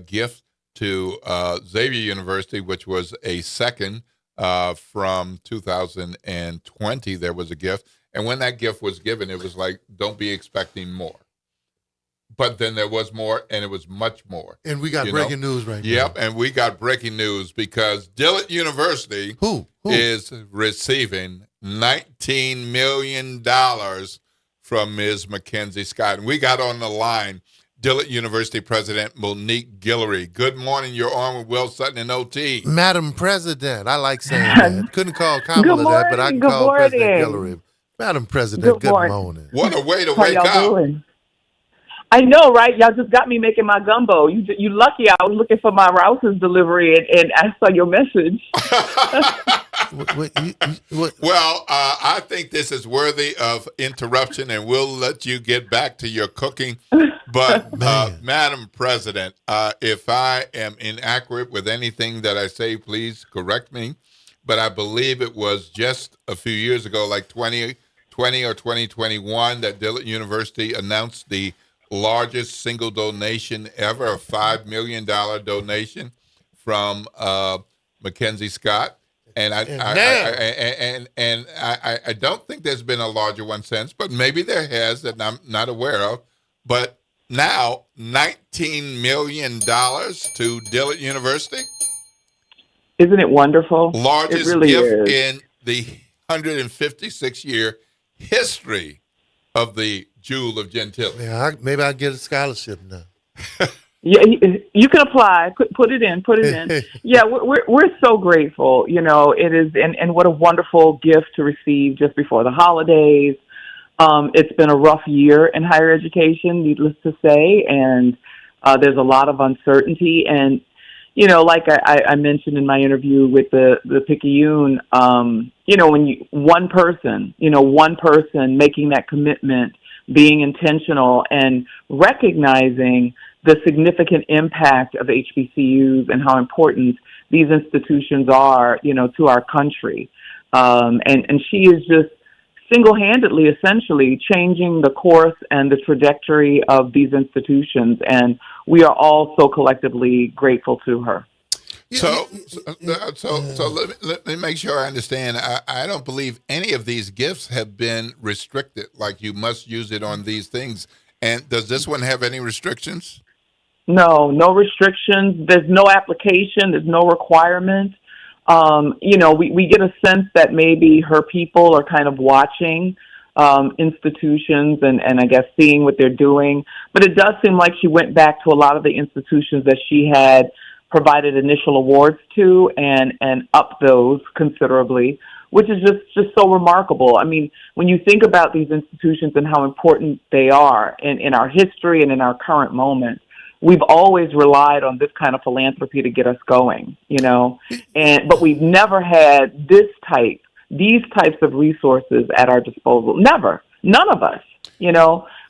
gift to Xavier University, which was a second. From 2020, there was a gift. And when that gift was given, it was like, don't be expecting more. But then there was more, and it was much more. And we got breaking news right now. Yep, and we got breaking news because Dillard University is receiving $19 million from Ms. Mackenzie Scott. And we got on the line Dillard University President Monique Guillory. Good morning. You're on with Will Sutton and OT. Madam President. I like saying that. Couldn't call Kamala that, but I can call President Guillory. Madam President, good morning. What a way to wake up. Doing? I know, right? Y'all just got me making my gumbo. You lucky I was looking for my Rouse's delivery, and I saw your message. Well, I think this is worthy of interruption, and we'll let you get back to your cooking. But, Madam President, if I am inaccurate with anything that I say, please correct me. But I believe it was just a few years ago, like 2020 or 2021, that Dillard University announced the largest single donation ever, a $5 million donation from Mackenzie Scott. And I don't think there's been a larger one since, but maybe there has that I'm not aware of. But now, $19 million to Dillard University. Isn't it wonderful? Largest it really gift is. in the 156-year history of the Jewel of Gentilly. Yeah, maybe I'll get a scholarship now. Yeah, you can apply. Put it in. Yeah, we're so grateful. You know, it is, and what a wonderful gift to receive just before the holidays. It's been a rough year in higher education, needless to say, and there's a lot of uncertainty. And you know, like I mentioned in my interview with the Picayune, you know, when one person making that commitment, being intentional, and recognizing the significant impact of HBCUs and how important these institutions are, you know, to our country. And she is just single-handedly, essentially, changing the course and the trajectory of these institutions. And we are all so collectively grateful to her. So let me make sure I understand. I don't believe any of these gifts have been restricted, like you must use it on these things. And does this one have any restrictions? No restrictions. There's no application. There's no requirement. You know, we get a sense that maybe her people are kind of watching institutions and I guess seeing what they're doing. But it does seem like she went back to a lot of the institutions that she had provided initial awards to and upped those considerably, which is just so remarkable. I mean, when you think about these institutions and how important they are in our history and in our current moment, we've always relied on this kind of philanthropy to get us going, you know, but we've never had this type these types of resources at our disposal. Never. None of us.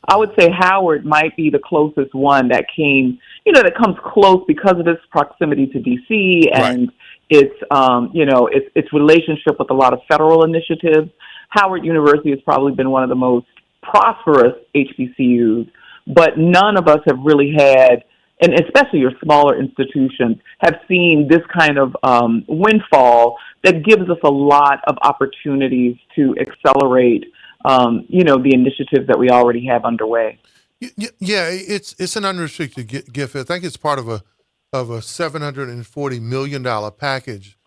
I would say Howard might be the closest one that came, that comes close because of its proximity to D.C. and its relationship with a lot of federal initiatives. Howard University has probably been one of the most prosperous HBCUs, but none of us have really had, and especially your smaller institutions, have seen this kind of windfall that gives us a lot of opportunities to accelerate the initiatives that we already have underway. Yeah, it's an unrestricted gift. I think it's part of a $740 million package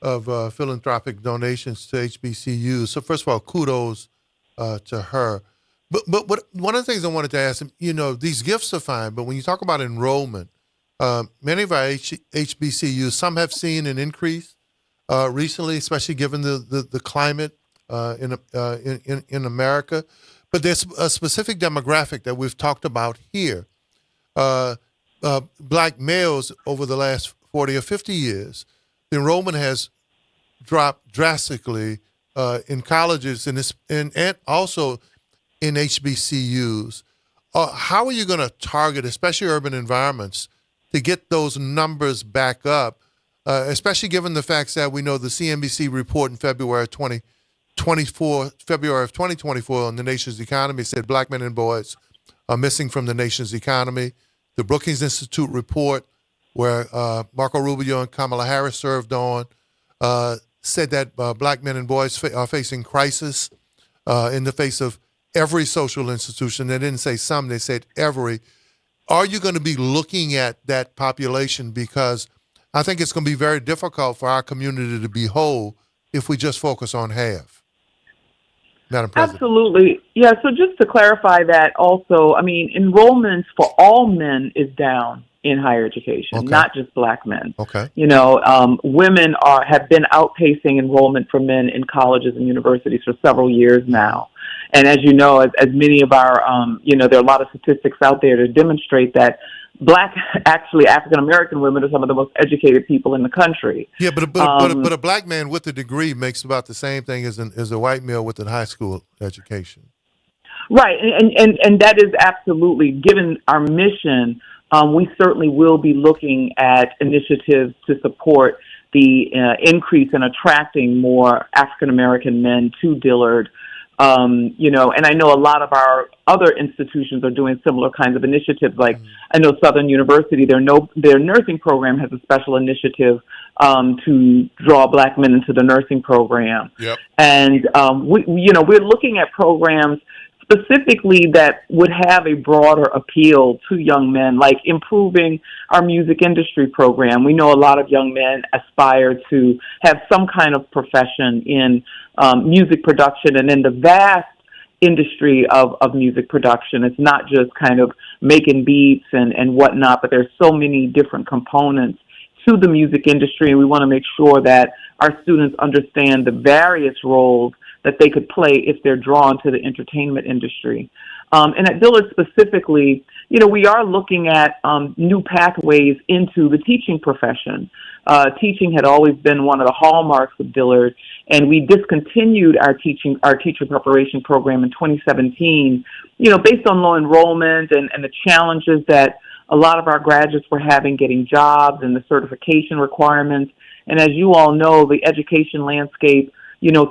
of philanthropic donations to HBCUs. So first of all, kudos to her. But one of the things I wanted to ask him, these gifts are fine, but when you talk about enrollment, many of our HBCUs, some have seen an increase recently, especially given the climate in America. But there's a specific demographic that we've talked about here. Black males over the last 40 or 50 years, the enrollment has dropped drastically in colleges and also in HBCUs. How are you going to target, especially urban environments, to get those numbers back up, especially given the facts that we know the CNBC report in February of 2024 on the nation's economy said black men and boys are missing from the nation's economy. The Brookings Institute report, where Marco Rubio and Kamala Harris served on, said that black men and boys are facing crisis in the face of every social institution. They didn't say some, they said every. Are you going to be looking at that population? Because I think it's going to be very difficult for our community to be whole if we just focus on half. Madam President. Absolutely. Yeah, so just to clarify that also, enrollments for all men is down in higher education, not just black men. Okay. Women have been outpacing enrollment for men in colleges and universities for several years now. And as you know, as many of our, there are a lot of statistics out there to demonstrate that African-American women are some of the most educated people in the country. Yeah, but a black man with a degree makes about the same thing as a white male with a high school education. Right, and that is absolutely, given our mission, we certainly will be looking at initiatives to support the increase in attracting more African-American men to Dillard. And I know a lot of our other institutions are doing similar kinds of initiatives. Like I know Southern University, their nursing program has a special initiative to draw black men into the nursing program. Yep. And we're looking at programs specifically that would have a broader appeal to young men, like improving our music industry program. We know a lot of young men aspire to have some kind of profession in music production and in the vast industry of music production. It's not just kind of making beats and whatnot, but there's so many different components to the music industry, and we want to make sure that our students understand the various roles that they could play if they're drawn to the entertainment industry. And at Dillard specifically, we are looking at new pathways into the teaching profession. Teaching had always been one of the hallmarks of Dillard, and we discontinued our teacher preparation program in 2017, based on low enrollment and the challenges that a lot of our graduates were having getting jobs and the certification requirements. And as you all know, the education landscape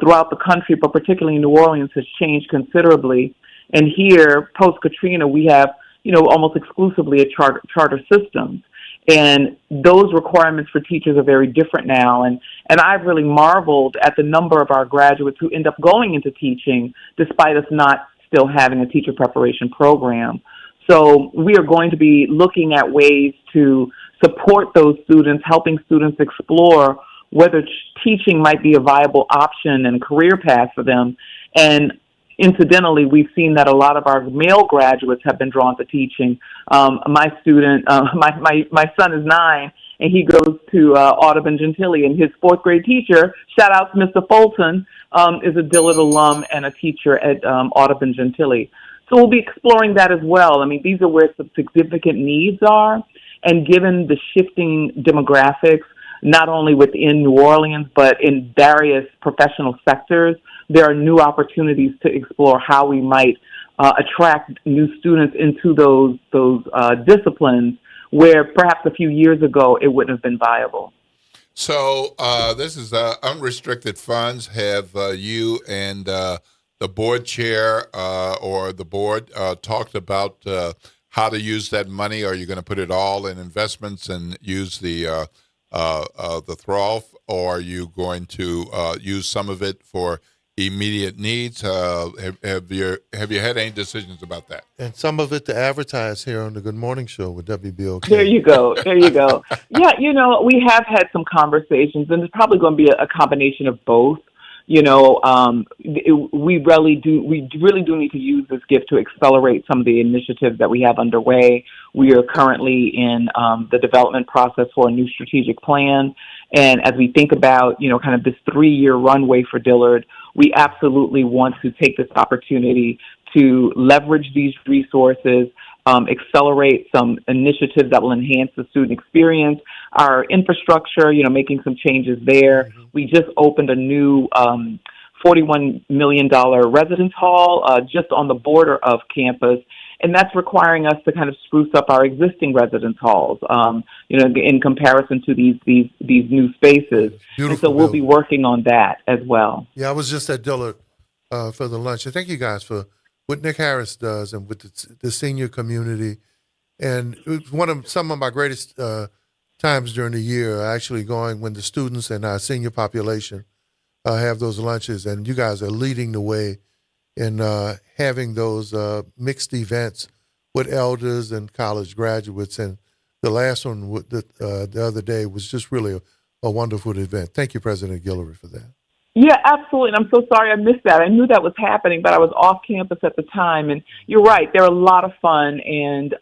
throughout the country, but particularly in New Orleans, has changed considerably. And here, post-Katrina, we have, almost exclusively a charter systems. And those requirements for teachers are very different now. And I've really marveled at the number of our graduates who end up going into teaching, despite us not still having a teacher preparation program. So we are going to be looking at ways to support those students, helping students explore whether teaching might be a viable option and career path for them. And incidentally, we've seen that a lot of our male graduates have been drawn to teaching. My son is 9, and he goes to Audubon Gentili, and his 4th grade teacher, shout out to Mr. Fulton, is a Dillard alum and a teacher at Audubon Gentili. So we'll be exploring that as well. These are where some significant needs are, and given the shifting demographics, not only within New Orleans, but in various professional sectors. There are new opportunities to explore how we might attract new students into those disciplines where perhaps a few years ago it wouldn't have been viable. So this is unrestricted funds. Have you and the board chair or the board talked about how to use that money? Are you going to put it all in investments and use the throw, or are you going to use some of it for immediate needs? Have you had any decisions about that? And some of it to advertise here on the Good Morning Show with WBOK. There you go. Yeah, we have had some conversations, and it's probably going to be a combination of both. We really do need to use this gift to accelerate some of the initiatives that we have underway. We are currently in the development process for a new strategic plan. And as we think about, kind of this 3-year runway for Dillard, we absolutely want to take this opportunity to leverage these resources, accelerate some initiatives that will enhance the student experience, our infrastructure, making some changes there. Mm-hmm. We just opened a new $41 million residence hall just on the border of campus. And that's requiring us to kind of spruce up our existing residence halls, in comparison to these new spaces. Beautiful and so we'll be working on that as well. Yeah, I was just at Dillard for the lunch. And thank you guys for what Nick Harris does and with the senior community. And it was some of my greatest times during the year, actually going when the students and our senior population have those lunches. And you guys are leading the way in having those mixed events with elders and college graduates. And the last one the other day was just really a wonderful event. Thank you, President Guillory, for that. Yeah, absolutely. And I'm so sorry I missed that. I knew that was happening, but I was off campus at the time. And you're right, they're a lot of fun. And,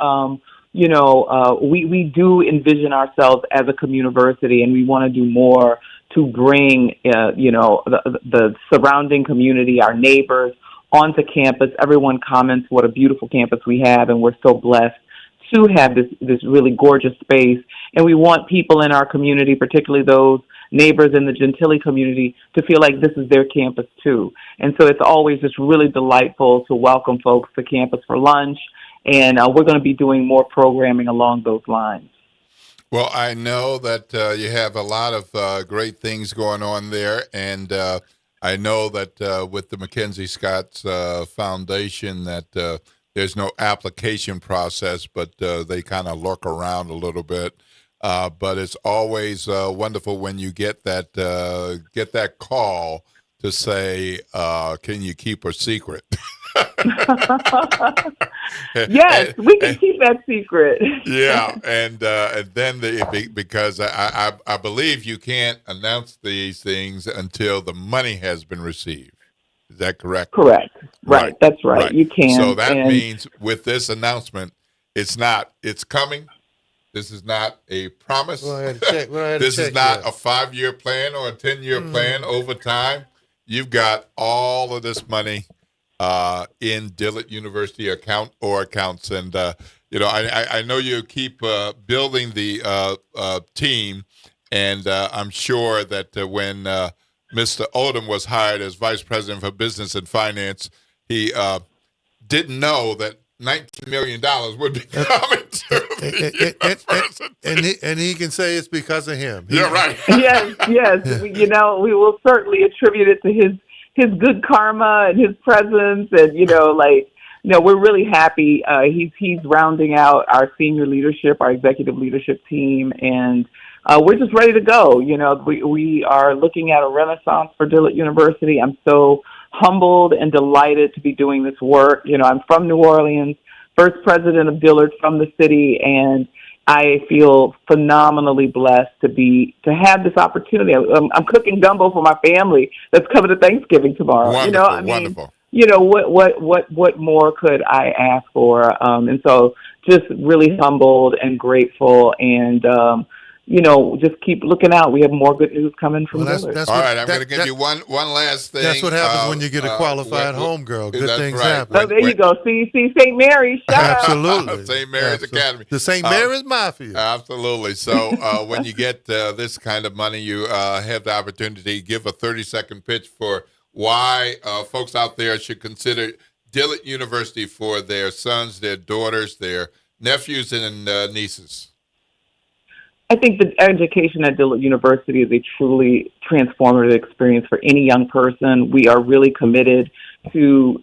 we do envision ourselves as a community, and we want to do more to bring, the surrounding community, our neighbors, onto campus. Everyone comments what a beautiful campus we have, and we're so blessed to have this really gorgeous space. And we want people in our community, particularly those neighbors in the Gentilly community, to feel like this is their campus too. And so it's always just really delightful to welcome folks to campus for lunch. And we're going to be doing more programming along those lines. Well, I know that you have a lot of great things going on there. And I know that with the Mackenzie Scott Foundation that there's no application process, but they kind of lurk around a little bit. But it's always wonderful when you get that call to say, "Can you keep a secret?" Yes, we can keep that secret. Yeah, and then because I believe you can't announce these things until the money has been received. Is that correct? Correct. Right. That's right. You can. So that means with this announcement, it's coming. This is not a promise. This is not a 5-year plan or a 10-year plan over time. You've got all of this money in Dillard University accounts. And, I know you keep building the team. And I'm sure that when Mr. Odom was hired as Vice President for Business and Finance, he didn't know that $19 million would be coming to the university. And he can say it's because of him. Yeah, right. Yes. We will certainly attribute it to his good karma and his presence. And, we're really happy. He's rounding out our senior leadership, our executive leadership team, and we're just ready to go. We are looking at a renaissance for Dillard University. I'm so humbled and delighted to be doing this work. I'm from New Orleans, first president of Dillard from the city, and I feel phenomenally blessed to have this opportunity. I'm cooking gumbo for my family that's coming to Thanksgiving tomorrow. Wonderful. What more could I ask for? And so just really humbled and grateful, and just keep looking out. We have more good news coming from Dillard. All right, I'm going to give you one last thing. That's what happens when you get a qualified homegirl. Good things happen. Oh, there you go. See, St. Mary's. Absolutely. St. Mary's Academy. The St. Mary's Mafia. Absolutely. So when you get this kind of money, you have the opportunity to give a 30-second pitch for why folks out there should consider Dillard University for their sons, their daughters, their nephews, and nieces. I think the education at Dillard University is a truly transformative experience for any young person. We are really committed to,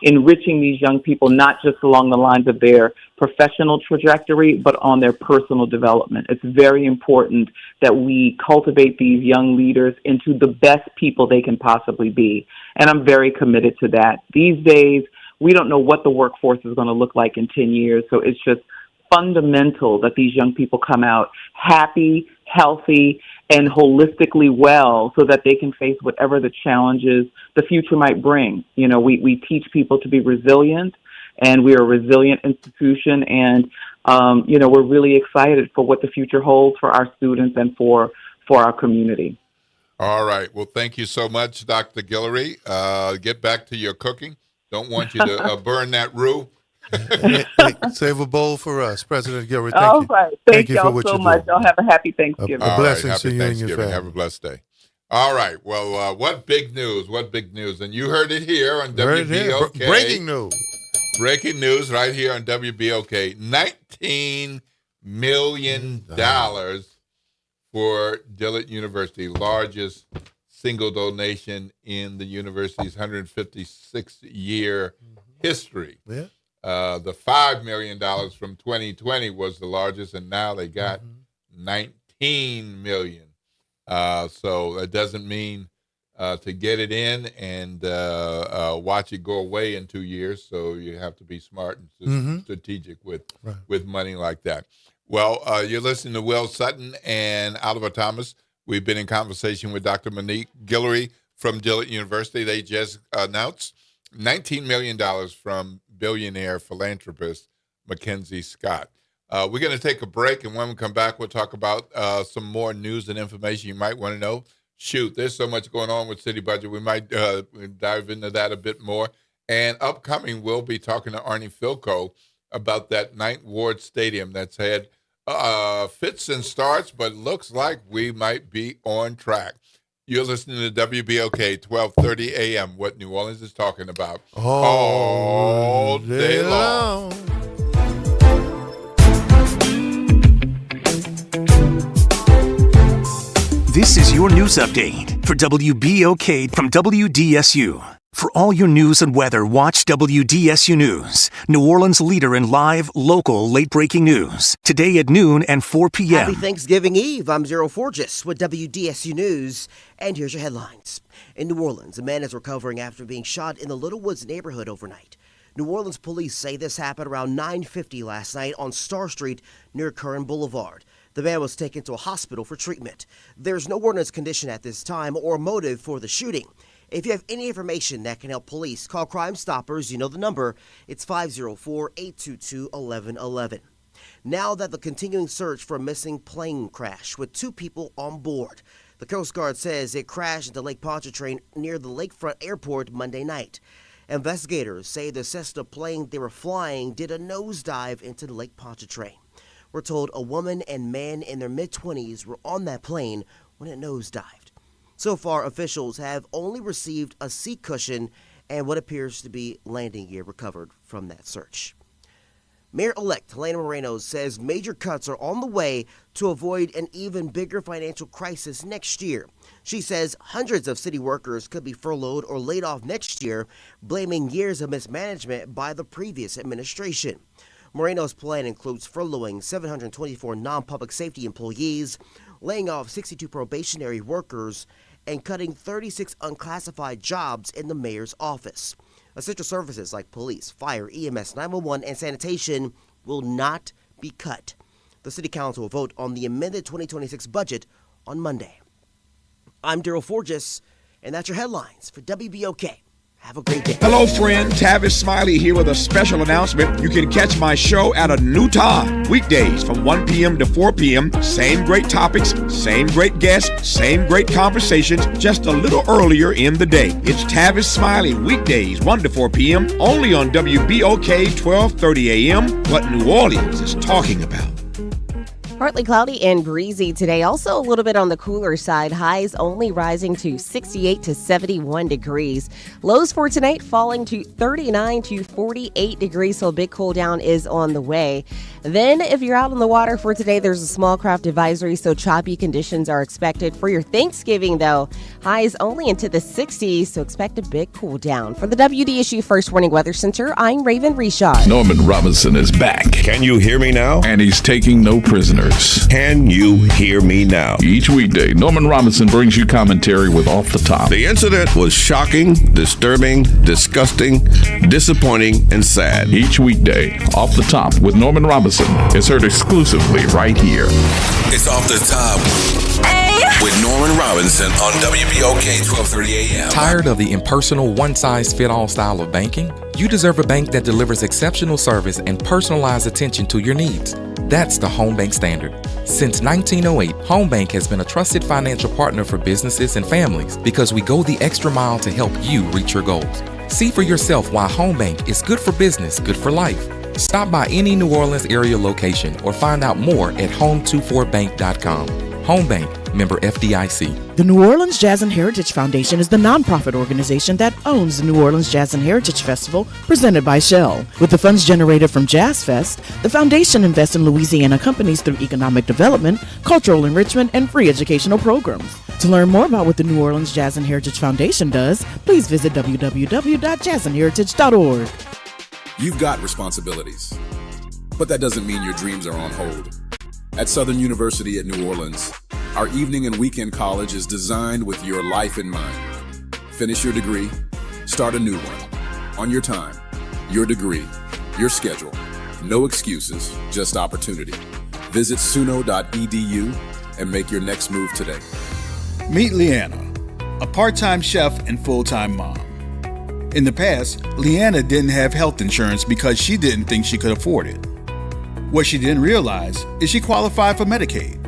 enriching these young people, not just along the lines of their professional trajectory, but on their personal development. It's very important that we cultivate these young leaders into the best people they can possibly be. And I'm very committed to that. These days, we don't know what the workforce is going to look like in 10 years. So it's just fundamental that these young people come out happy, healthy, and holistically well so that they can face whatever the challenges the future might bring. We teach people to be resilient, and we are a resilient institution, and, we're really excited for what the future holds for our students and for our community. All right. Well, thank you so much, Dr. Guillory. Get back to your cooking. Don't want you to burn that roux. Hey, save a bowl for us, President Guillory. Thank All you. right. Thank you y'all for what so you much. do. Y'all have a happy Thanksgiving. A blessing Happy to you and your Thanksgiving. family. Have a blessed day. All right. Well, what big news? What big news? And you heard it here on WBOK. Breaking news. Breaking news right here on WBOK. $19 million for Dillard University, largest single donation in the university's 156-year history. Yeah. The $5 million from 2020 was the largest, and now they got $19 million. So that doesn't mean to get it in and watch it go away in 2 years. So you have to be smart and strategic with money like that. Well, you're listening to Will Sutton and Oliver Thomas. We've been in conversation with Dr. Monique Guillory from Dillard University. They just announced $19 million from billionaire philanthropist Mackenzie Scott. We're going to take a break, and when we come back, we'll talk about some more news and information you might want to know. Shoot, there's so much going on with city budget. We might dive into that a bit more. And upcoming, we'll be talking to Arnie Filko about that Ninth Ward Stadium that's had fits and starts, but looks like we might be on track. You're listening to WBOK 1230 AM, what New Orleans is talking about all day long. This is your news update for WBOK from WDSU. For all your news and weather, watch WDSU News, New Orleans' leader in live, local, late-breaking news. Today at noon and 4 p.m. Happy Thanksgiving Eve. I'm Zero Forgis with WDSU News, and here's your headlines. In New Orleans, a man is recovering after being shot in the Little Woods neighborhood overnight. New Orleans police say this happened around 9:50 last night on Star Street near Curran Boulevard. The man was taken to a hospital for treatment. There's no word on his condition at this time or motive for the shooting. If you have any information that can help police, call Crime Stoppers. You know the number. It's 504-822-1111. Now that the continuing search for a missing plane crash with 2 people on board. The Coast Guard says it crashed into Lake Pontchartrain near the Lakefront Airport Monday night. Investigators say the Cessna plane they were flying did a nosedive into Lake Pontchartrain. We're told a woman and man in their mid-20s were on that plane when it nosedived. So far, officials have only received a seat cushion and what appears to be landing gear recovered from that search. Mayor-elect Helena Moreno says major cuts are on the way to avoid an even bigger financial crisis next year. She says hundreds of city workers could be furloughed or laid off next year, blaming years of mismanagement by the previous administration. Moreno's plan includes furloughing 724 non-public safety employees, laying off 62 probationary workers, and cutting 36 unclassified jobs in the mayor's office. Essential services like police, fire, EMS, 911, and sanitation will not be cut. The City Council will vote on the amended 2026 budget on Monday. I'm Daryl Forgis, and that's your headlines for WBOK. Have a great day. Hello, friend. Tavis Smiley here with a special announcement. You can catch my show at a new time. Weekdays from 1 p.m. to 4 p.m. Same great topics, same great guests, same great conversations, just a little earlier in the day. It's Tavis Smiley, weekdays 1 to 4 p.m. only on WBOK 1230 a.m. What New Orleans is talking about. Partly cloudy and breezy today. Also a little bit on the cooler side. Highs only rising to 68 to 71 degrees. Lows for tonight falling to 39 to 48 degrees. So a big cool down is on the way. Then if you're out on the water for today, there's a small craft advisory. So choppy conditions are expected for your Thanksgiving, though. Highs only into the 60s. So expect a big cool down. For the WDSU First Warning Weather Center, I'm Raven Reshad. Norman Robinson is back. Can you hear me now? And he's taking no prisoners. Can you hear me now? Each weekday, Norman Robinson brings you commentary with Off the Top. The incident was shocking, disturbing, disgusting, disappointing, and sad. Each weekday, Off the Top with Norman Robinson is heard exclusively right here. It's Off the Top with Norman Robinson on WBOK 1230 AM. Tired of the impersonal, one-size-fit-all style of banking? You deserve a bank that delivers exceptional service and personalized attention to your needs. That's the Home Bank Standard. Since 1908, Home Bank has been a trusted financial partner for businesses and families because we go the extra mile to help you reach your goals. See for yourself why Home Bank is good for business, good for life. Stop by any New Orleans area location or find out more at home24bank.com. Home Bank, member FDIC. The New Orleans Jazz and Heritage Foundation is the nonprofit organization that owns the New Orleans Jazz and Heritage Festival, presented by Shell. With the funds generated from Jazz Fest, the foundation invests in Louisiana companies through economic development, cultural enrichment, and free educational programs. To learn more about what the New Orleans Jazz and Heritage Foundation does, please visit www.jazzandheritage.org. You've got responsibilities, but that doesn't mean your dreams are on hold. At Southern University at New Orleans, our evening and weekend college is designed with your life in mind. Finish your degree, start a new one, on your time, your degree, your schedule. No excuses, just opportunity. Visit suno.edu and make your next move today. Meet Leanna, a part-time chef and full-time mom. In the past, Leanna didn't have health insurance because she didn't think she could afford it. What she didn't realize is she qualified for Medicaid.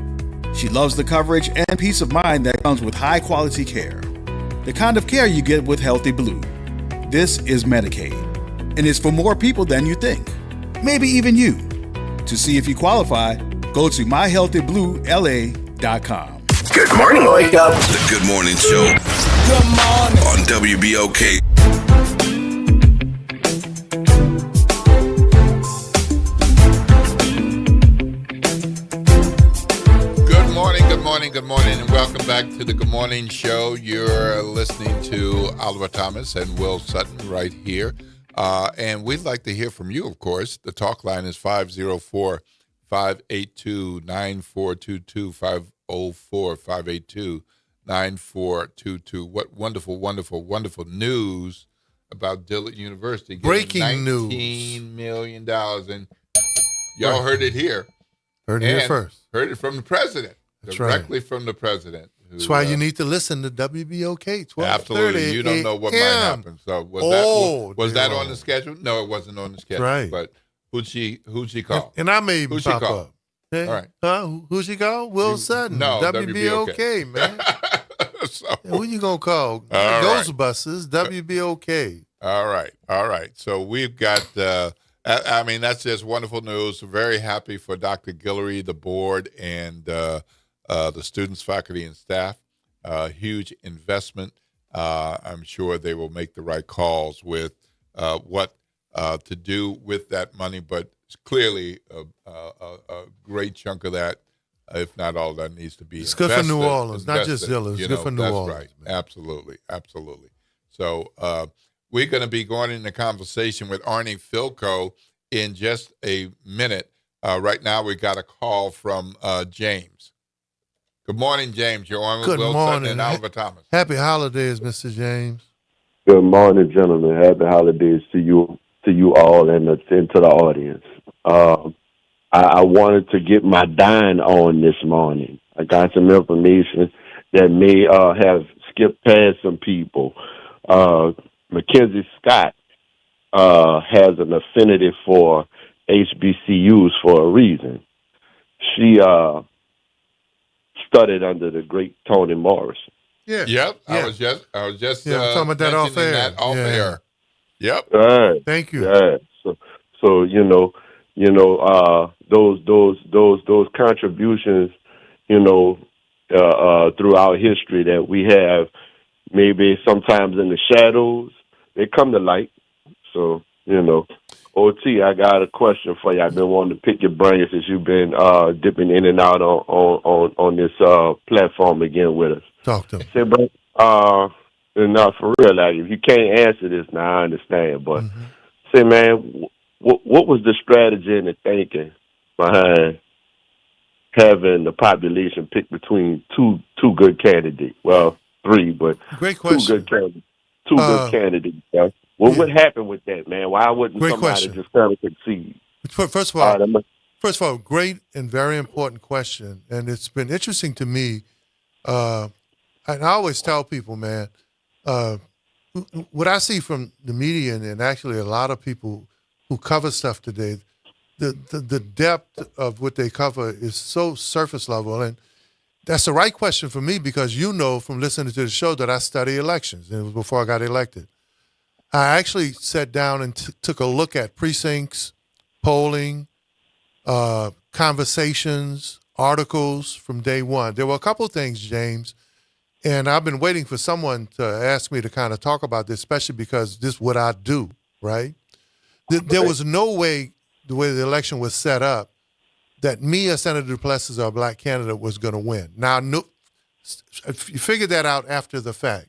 She loves the coverage and peace of mind that comes with high-quality care. The kind of care you get with Healthy Blue. This is Medicaid, and it's for more people than you think. Maybe even you. To see if you qualify, go to myhealthybluela.com. Good morning, wake up. The Good Morning Show. Good morning. On WBOK. Good morning, and welcome back to the Good Morning Show. You're listening to Oliver Thomas and Will Sutton right here. And we'd like to hear from you, of course. The talk line is 504-582-9422, 504-582-9422. What wonderful, wonderful, wonderful news about Dillard University. Breaking news. $19 million. And y'all heard it here. Heard it here first. Heard it from the president. That's directly right. From the president. That's why you need to listen to WBOK 1230. Absolutely. You don't know what might happen. So was that on the schedule? No, it wasn't on the schedule. Right. But who'd she call? And I may even pop up. Okay. All right. Who'd she call? Will Sutton. No, WBOK, man. Who you going to call? Ghostbusters, WBOK. All right. So we've got... I mean, that's just wonderful news. Very happy for Dr. Guillory, the board, and the students, faculty, and staff. Huge investment. I'm sure they will make the right calls with what to do with that money, but it's clearly a great chunk of that, if not all that, needs to be invested. It's good for New Orleans, not just Dillard. It's good for New Orleans. That's right. Absolutely. So we're going to be going into conversation with Arnie Philco in just a minute. Right now, we got a call from James. Good morning, James. You're on with Will Sutton and Oliver Thomas. Happy holidays, Mr. James. Good morning, gentlemen. Happy holidays to you all, and to the audience. I wanted to get my dine on this morning. I got some information that may have skipped past some people. Mackenzie Scott has an affinity for HBCUs for a reason. She studied under the great Toni Morrison. Yeah. Yep. I was just talking about that off air. That off air. Yep. Right. Thank you. Yeah. So those contributions, throughout history that we have, maybe sometimes in the shadows, they come to light. So, OT, I got a question for you. I've been wanting to pick your brain since you've been dipping in and out on this platform again with us. Talk to me. Say, bro, and for real, like, if you can't answer this now, I understand. But say, man, what was the strategy and the thinking behind having the population pick between two good candidates? Well, three, but great question. Two good candidates. Yeah. What happened with that, man? Why wouldn't somebody just kind of concede? First of all, great and very important question, and it's been interesting to me. And I always tell people, man, what I see from the media and actually a lot of people who cover stuff today, the depth of what they cover is so surface level, and that's the right question for me because from listening to the show that I study elections, and it was before I got elected. I actually sat down and took a look at precincts, polling, conversations, articles from day one. There were a couple of things, James, and I've been waiting for someone to ask me to kind of talk about this, especially because this is what I do, right? There was no way, the way the election was set up, that me or Senator Duplessis or a black candidate was going to win. Now, you figured that out after the fact,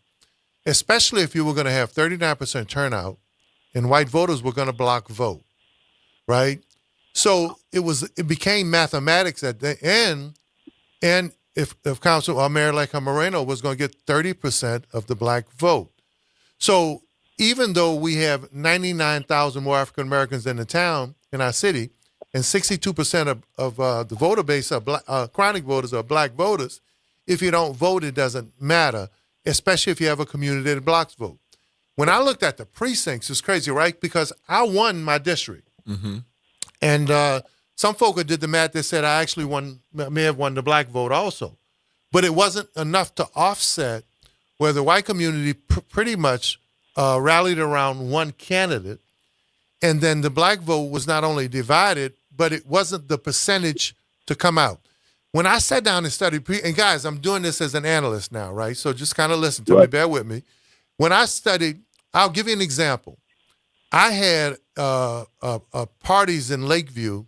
especially if you were going to have 39% turnout and white voters were going to block vote, right? So it became mathematics at the end, and if Council or Mayor-elect Moreno was going to get 30% of the black vote. So even though we have 99,000 more African Americans in the town, in our city, and 62% of the voter base are chronic voters or black voters, if you don't vote, it doesn't matter, especially if you have a community that blocks vote. When I looked at the precincts, it's crazy, right? Because I won my district. Mm-hmm. And some folk who did the math, they said I actually may have won the black vote also. But it wasn't enough to offset where the white community pretty much rallied around one candidate. And then the black vote was not only divided, but it wasn't the percentage to come out. When I sat down and studied, and guys, I'm doing this as an analyst now, right? So just kind of listen to me, bear with me. When I studied, I'll give you an example. I had parties in Lakeview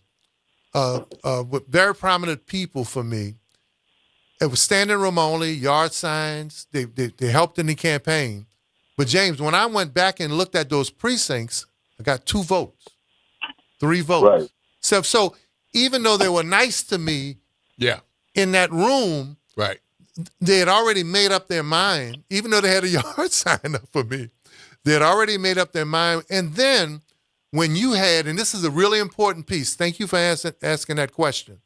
with very prominent people for me. It was standing room only, yard signs. They helped in the campaign. But James, when I went back and looked at those precincts, I got 2 votes, 3 votes. Right. So even though they were nice to me in that room, they had already made up their mind, even though they had a yard sign up for me. They had already made up their mind. And then when you had, and this is a really important piece, thank you for asking that question.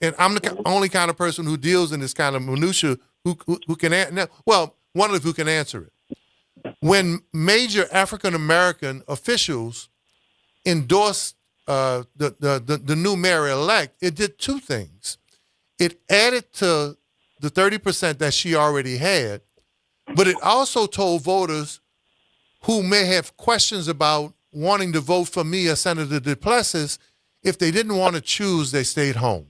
And I'm the only kind of person who deals in this kind of minutia who can answer. Well, one of who can answer it. When major African-American officials endorsed the new mayor-elect, it did 2 things. It added to the 30% that she already had, but it also told voters who may have questions about wanting to vote for me or Senator Duplessis, if they didn't want to choose, they stayed home.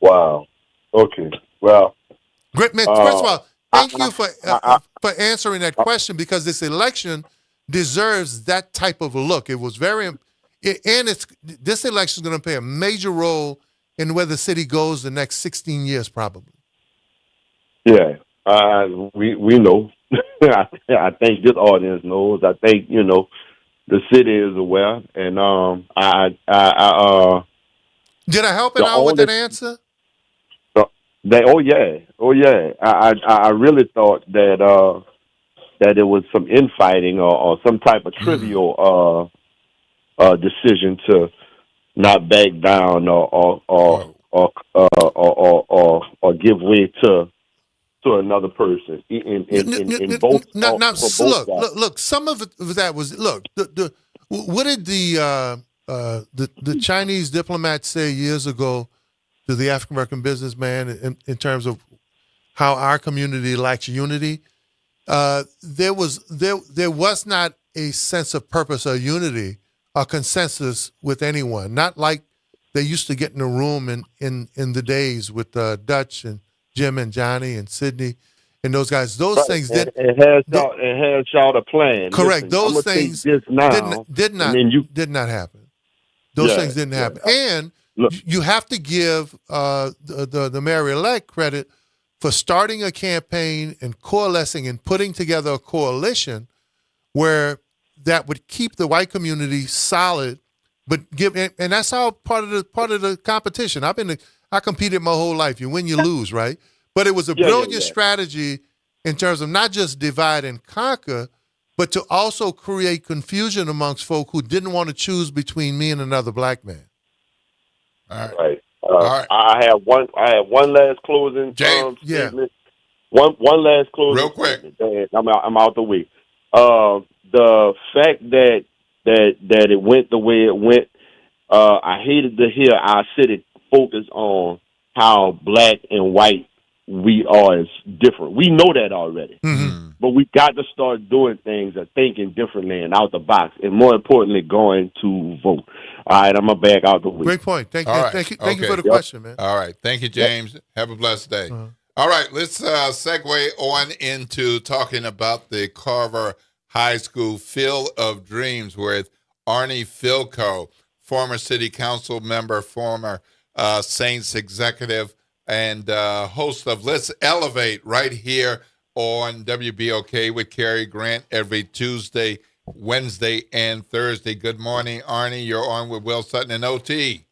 Wow. Okay. Well. Great, man. First of all, thank you for answering that question, because this election deserves that type of a look. It was this election is going to play a major role in where the city goes the next 16 years, probably. Yeah, we know. I think this audience knows. I think the city is aware, and did I help it out with that answer? Oh yeah. I really thought that it was some infighting or some type of trivial decision to not back down or give way to to another person in both. Look. Some of that was what did the Chinese diplomat say years ago to the African American businessman in terms of how our community lacks unity? There was not a sense of purpose or unity or consensus with anyone. Not like they used to get in a room in the days with Dutch and Jim and Johnny and Sidney and those guys. Those things did. It has y'all a plan. Correct. Listen, those things did not happen. Those things didn't happen. And you have to give the mayor-elect credit for starting a campaign and coalescing and putting together a coalition where that would keep the white community solid, but and that's all part of the competition. I competed my whole life. You win, you lose, right? But it was a brilliant strategy in terms of not just divide and conquer, but to also create confusion amongst folk who didn't want to choose between me and another black man. All right. All right. I have one last closing statement. One last closing. Real quick. I'm out the way. The fact that it went the way it went, I hated to hear our city focus on how black and white we are is different. We know that already. Mm-hmm. But we got to start doing things and thinking differently and out the box, and more importantly, going to vote. All right, I'm going to back out the way. Great point. Thank you. Thank you for the question, man. All right. Thank you, James. Have a blessed day. Uh-huh. All right, let's segue on into talking about the Carver High School Field of Dreams with Arnie Philco, former city council member, former Saints executive, and host of Let's Elevate right here on WBOK with Cary Grant every Tuesday, Wednesday, and Thursday. Good morning, Arnie. You're on with Will Sutton and OT.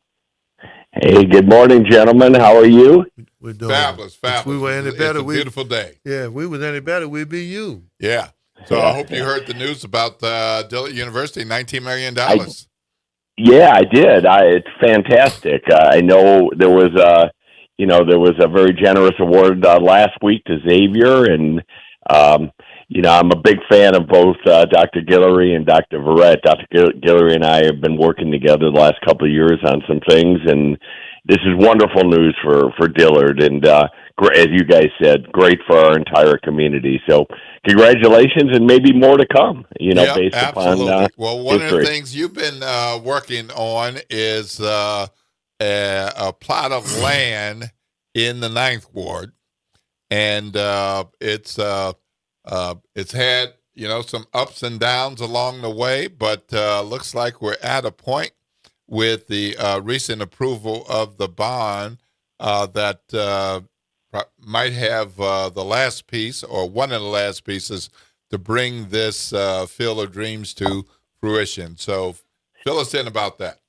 Hey, good morning, gentlemen. How are you? We're doing fabulous. If we were any better, it's a beautiful day. Yeah, if we were any better, we'd be you. Yeah. So I hope you heard the news about Dillard University, $19 million. Yeah, I did. It's fantastic. I know there was a very generous award last week to Xavier, and I'm a big fan of both Dr. Guillory and Dr. Verrett. Dr. Guillory and I have been working together the last couple of years on some things, and this is wonderful news for Dillard, and as you guys said, great for our entire community. So congratulations, and maybe more to come, based absolutely. upon well, one history. of the things you've been working on is a plot of land in the 9th Ward, and it's had some ups and downs along the way, but looks like we're at a point with the recent approval of the bond that might have the last piece or one of the last pieces to bring this Field of Dreams to fruition. So fill us in about that.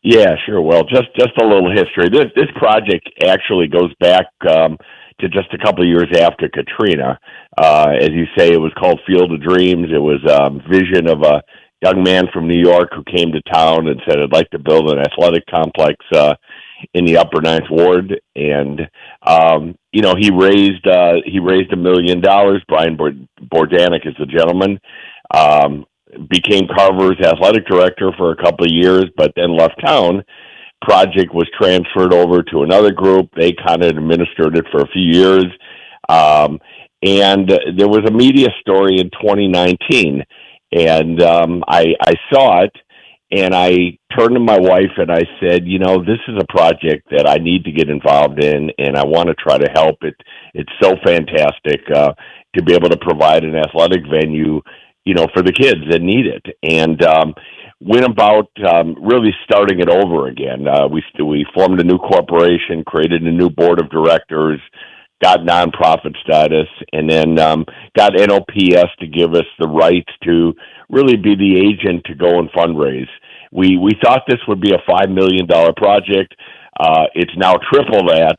Yeah, sure. Well, just a little history. This project actually goes back to just a couple of years after Katrina. As you say, it was called Field of Dreams. It was a vision of a young man from New York who came to town and said, I'd like to build an athletic complex in the Upper 9th Ward. And, he raised $1 million. Brian Bordanic is the gentleman. Became Carver's athletic director for a couple of years, but then left town. Project was transferred over to another group. They kind of administered it for a few years. And there was a media story in 2019, and I saw it, and I turned to my wife and I said, this is a project that I need to get involved in, and I want to try to help it. It's so fantastic to be able to provide an athletic venue, for the kids that need it. And went about really starting it over again. We formed a new corporation, created a new board of directors, got nonprofit status, and then got NOPS to give us the rights to really be the agent to go and fundraise. We thought this would be a $5 million project. It's now triple that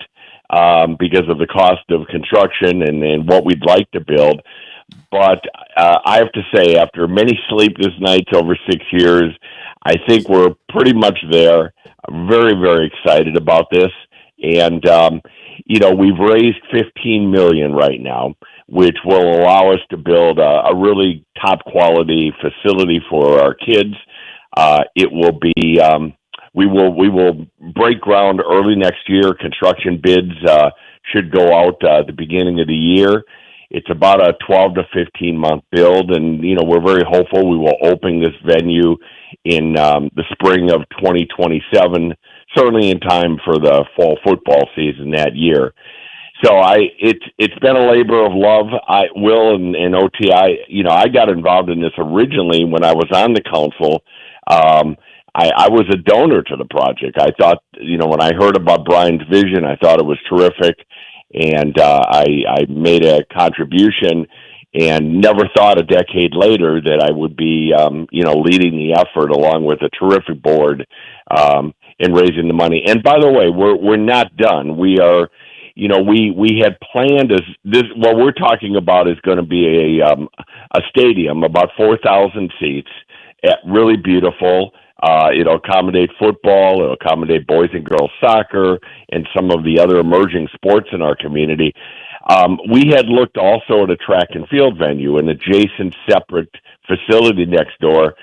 because of the cost of construction and what we'd like to build. But I have to say, after many sleepless nights over 6 years, I think we're pretty much there. I'm very, very excited about this. And we've raised $15 million right now, which will allow us to build a really top quality facility for our kids. It will be, we will break ground early next year. Construction bids should go out at the beginning of the year. It's about a 12 to 15 month build, and we're very hopeful we will open this venue in the spring of 2027, certainly in time for the fall football season that year. So it's been a labor of love. Will and OT, I got involved in this originally when I was on the council. I was a donor to the project. I thought, when I heard about Brian's vision, I thought it was terrific. And I made a contribution and never thought a decade later that I would be, leading the effort along with a terrific board in raising the money. And by the way, we're not done. We are, we had planned what we're talking about is going to be a stadium, about 4,000 seats, really beautiful. It'll accommodate football, it'll accommodate boys and girls soccer, and some of the other emerging sports in our community. We had looked also at a track and field venue, an adjacent separate facility next door.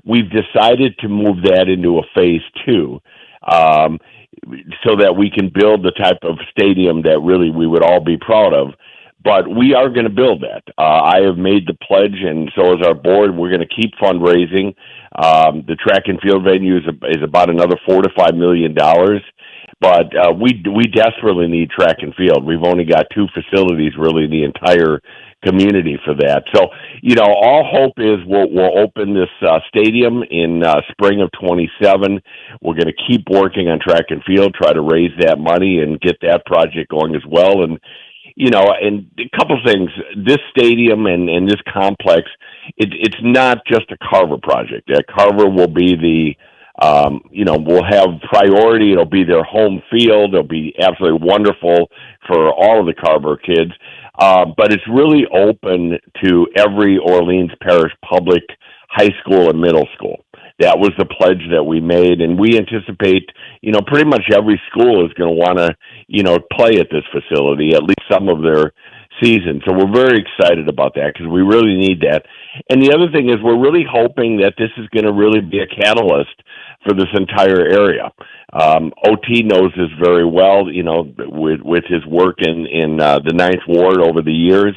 We've decided to move that into a phase 2, so that we can build the type of stadium that really we would all be proud of. But we are going to build that. I have made the pledge, and so is our board. We're going to keep fundraising. The track and field venue is about another $4 to $5 million. But we desperately need track and field. We've only got 2 facilities really in the entire community for that. So, all hope is we'll open this stadium in spring of 27. We're going to keep working on track and field, try to raise that money and get that project going as well. And and a couple things. This stadium and this complex, it's not just a Carver project. Carver will be we'll have priority. It'll be their home field. It'll be absolutely wonderful for all of the Carver kids. But it's really open to every Orleans Parish public high school and middle school. That was the pledge that we made, and we anticipate, pretty much every school is going to want to, play at this facility, at least some of their season. So we're very excited about that because we really need that. And the other thing is we're really hoping that this is going to really be a catalyst for this entire area. OT knows this very well, with his work in the 9th Ward over the years.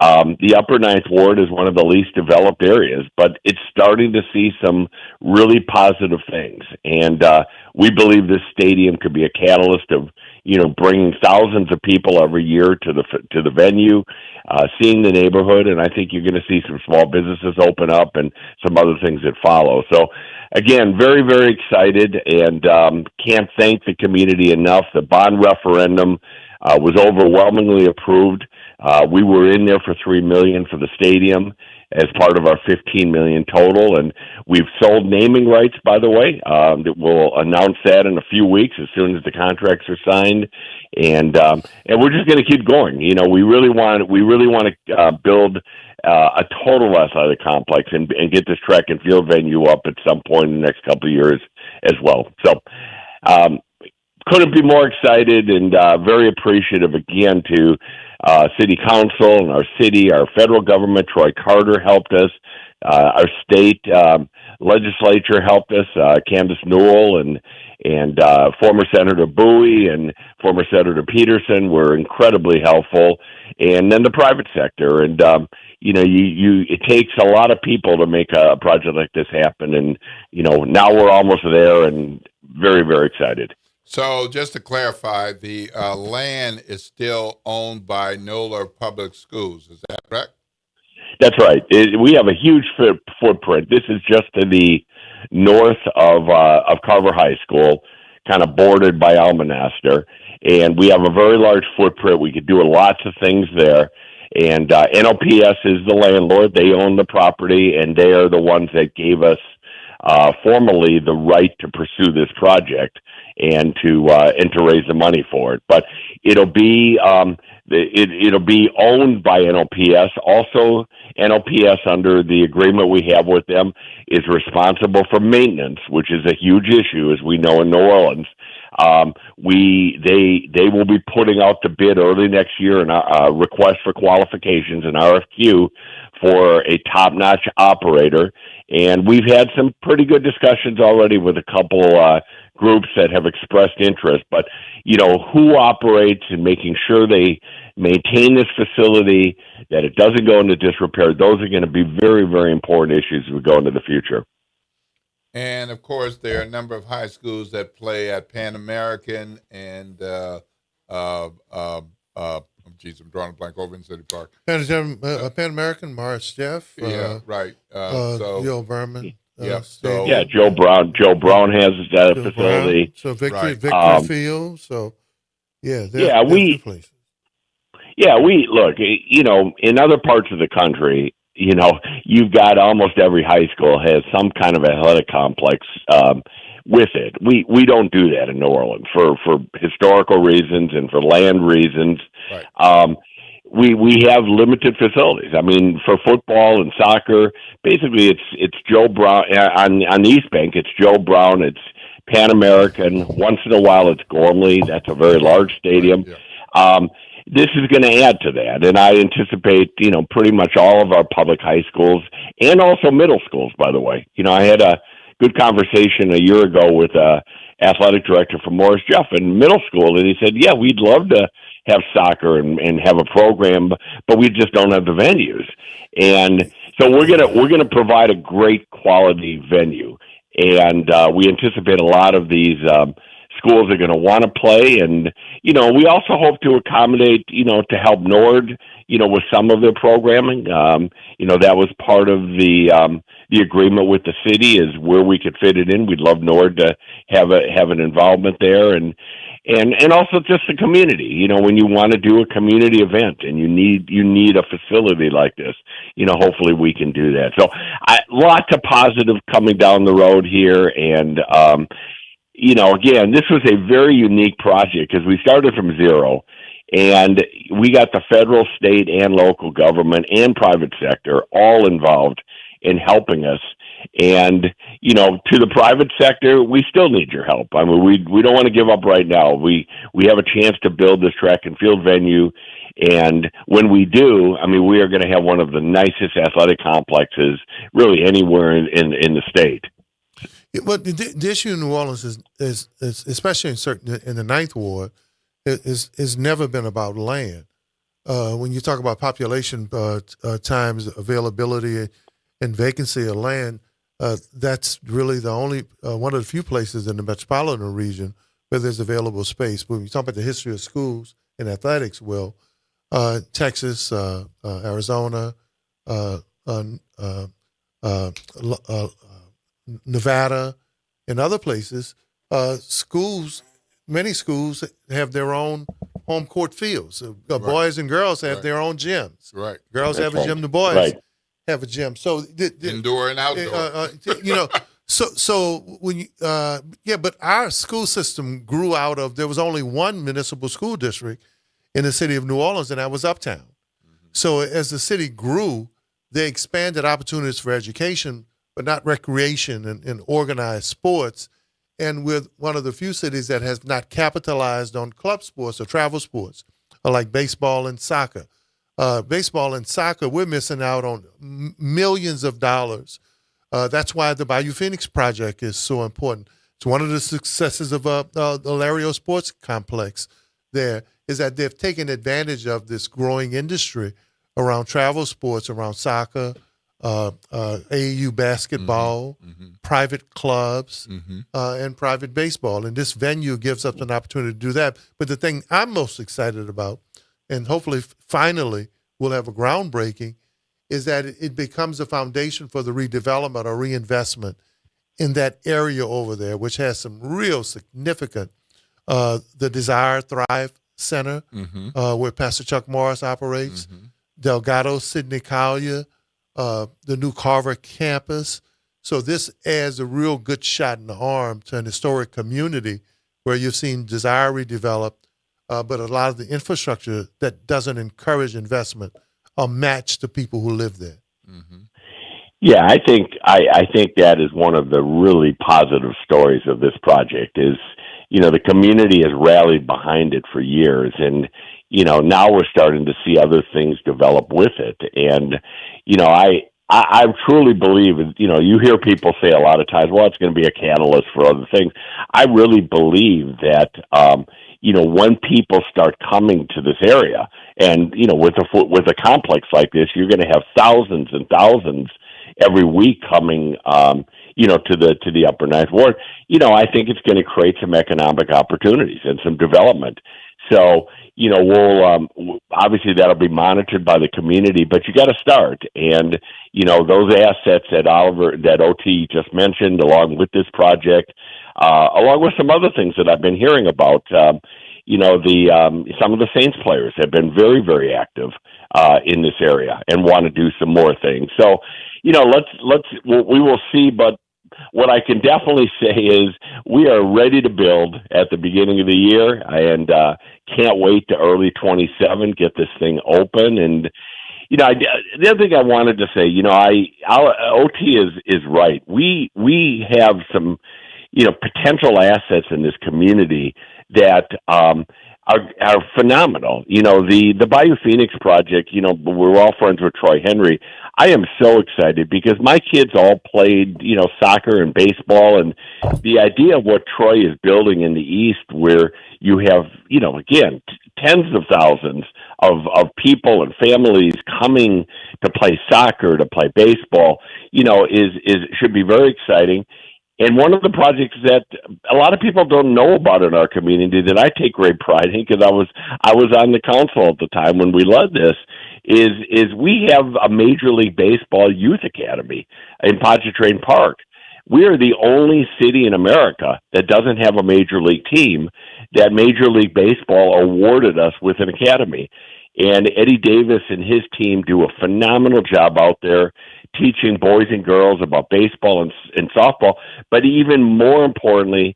The upper 9th Ward is one of the least developed areas, but it's starting to see some really positive things. And we believe this stadium could be a catalyst of, bringing thousands of people every year to the venue, seeing the neighborhood. And I think you're going to see some small businesses open up and some other things that follow. So again, very, very excited, and can't thank the community enough. The bond referendum was overwhelmingly approved. We were in there for $3 million for the stadium as part of our $15 million total, and we've sold naming rights. By the way, we'll announce that in a few weeks as soon as the contracts are signed, and we're just going to keep going. We really want to build a total athletic complex and get this track and field venue up at some point in the next couple of years as well. So. Couldn't be more excited, and very appreciative again to City Council and our city, our federal government. Troy Carter helped us. Our state legislature helped us. Candace Newell and former Senator Bowie and former Senator Peterson were incredibly helpful. And then the private sector. And, it takes a lot of people to make a project like this happen. And, now we're almost there and very, very excited. So just to clarify, the land is still owned by Nola Public Schools. Is that correct? That's right. We have a huge footprint. This is just to the north of Carver High School, kind of bordered by Almonaster. And we have a very large footprint. We could do lots of things there. And NOPS is the landlord. They own the property, and they are the ones that gave us formally the right to pursue this project and to raise the money for it. But it'll be it'll be owned by NOPS. Also, NOPS, under the agreement we have with them, is responsible for maintenance, which is a huge issue, as we know in New Orleans. They will be putting out the bid early next year and request for qualifications, an RFQ for a top-notch operator. And we've had some pretty good discussions already with a couple groups that have expressed interest. But, who operates and making sure they maintain this facility, that it doesn't go into disrepair, those are going to be very, very important issues as we go into the future. And, of course, there are a number of high schools that play at Pan American and, I'm drawing a blank over in City Park. Pan American, Morris Jeff. Right. Joe Berman. Joe Brown. Joe Brown has that facility. Brown. So Victory Field. So, we look. In other parts of the country, you've got almost every high school has some kind of athletic complex with it. We don't do that in New Orleans for historical reasons and for land reasons. Right. We have limited facilities. I mean, for football and soccer, basically it's Joe Brown on the East Bank. It's Joe Brown. It's Pan American. Once in a while, it's Gormley. That's a very large stadium. Yeah. This is going to add to that, and I anticipate pretty much all of our public high schools and also middle schools. By the way, I had a good conversation a year ago with athletic director from Morris Jeff in middle school, and he said, "Yeah, we'd love to have soccer and have a program, but we just don't have the venues." And so we're gonna provide a great quality venue, and we anticipate a lot of these schools are going to want to play, and we also hope to accommodate, to help NORD, with some of their programming. That was part of the agreement with the city is where we could fit it in. We'd love NORD to have an involvement there, and also just the community. When you want to do a community event and you need a facility like this, hopefully we can do that. So lots of positive coming down the road here, and again, this was a very unique project because we started from zero, and we got the federal, state, and local government and private sector all involved in helping us. And, to the private sector, we still need your help. I mean, we don't want to give up right now. We have a chance to build this track and field venue, and when we do, I mean, we are going to have one of the nicest athletic complexes really anywhere in the state. But the issue in New Orleans is especially in the Ninth Ward, is never been about land. When you talk about population times availability and vacancy of land, that's really the only one of the few places in the metropolitan region where there's available space. But when you talk about the history of schools and athletics, Texas, Arizona, Nevada, and other places, many schools have their own home court fields. Boys and girls have their own gyms. Right. Girls have a gym. The boys have a gym. So indoor and outdoor. So when you, but our school system grew out of, there was only one municipal school district in the city of New Orleans, and that was Uptown. Mm-hmm. So as the city grew, they expanded opportunities for education, but not recreation and organized sports. And we're one of the few cities that has not capitalized on club sports or travel sports, like baseball and soccer. Baseball and soccer, we're missing out on millions of dollars. That's why the Bayou Phoenix project is so important. It's one of the successes of the Lario Sports Complex there, is that they've taken advantage of this growing industry around travel sports, around soccer, AAU basketball, private clubs, and private baseball. And this venue gives us an opportunity to do that. But the thing I'm most excited about, and hopefully finally we'll have a groundbreaking, is that it becomes a foundation for the redevelopment or reinvestment in that area over there, which has some real significant, the Desire Thrive Center, where Pastor Chuck Morris operates, Delgado Sidney Collier, the new Carver campus. So this adds a real good shot in the arm to an historic community where you've seen Desire redeveloped, but a lot of the infrastructure that doesn't encourage investment are matched to people who live there. Yeah, I think that is one of the really positive stories of this project is, the community has rallied behind it for years, and now we're starting to see other things develop with it. And I truly believe, you hear people say a lot of times, well, it's going to be a catalyst for other things. I really believe that, when people start coming to this area, and with a complex like this, you're going to have thousands and thousands every week coming, to the Upper Ninth Ward. I think it's going to create some economic opportunities and some development. So, we'll obviously that'll be monitored by the community, but you got to start. And those assets that OT just mentioned, along with this project, along with some other things that I've been hearing about. Some of the Saints players have been very, very active in this area and want to do some more things. So, we will see. But what I can definitely say is we are ready to build at the beginning of the year, and can't wait to early 27 get this thing open. And the other thing I wanted to say, OT is right. We have some potential assets in this community that are phenomenal. The Bayou Phoenix project, we're all friends with Troy Henry. I am so excited because my kids all played, soccer and baseball, and the idea of what Troy is building in the East, where you have, again, tens of thousands of people and families coming to play soccer, to play baseball, should be very exciting. And one of the projects that a lot of people don't know about in our community that I take great pride in, because I was on the council at the time when we led this, is we have a Major League Baseball youth academy in Pontchartrain Park. We are the only city in America that doesn't have a major league team that Major League Baseball awarded us with an academy. And Eddie Davis and his team do a phenomenal job out there teaching boys and girls about baseball and softball, but even more importantly,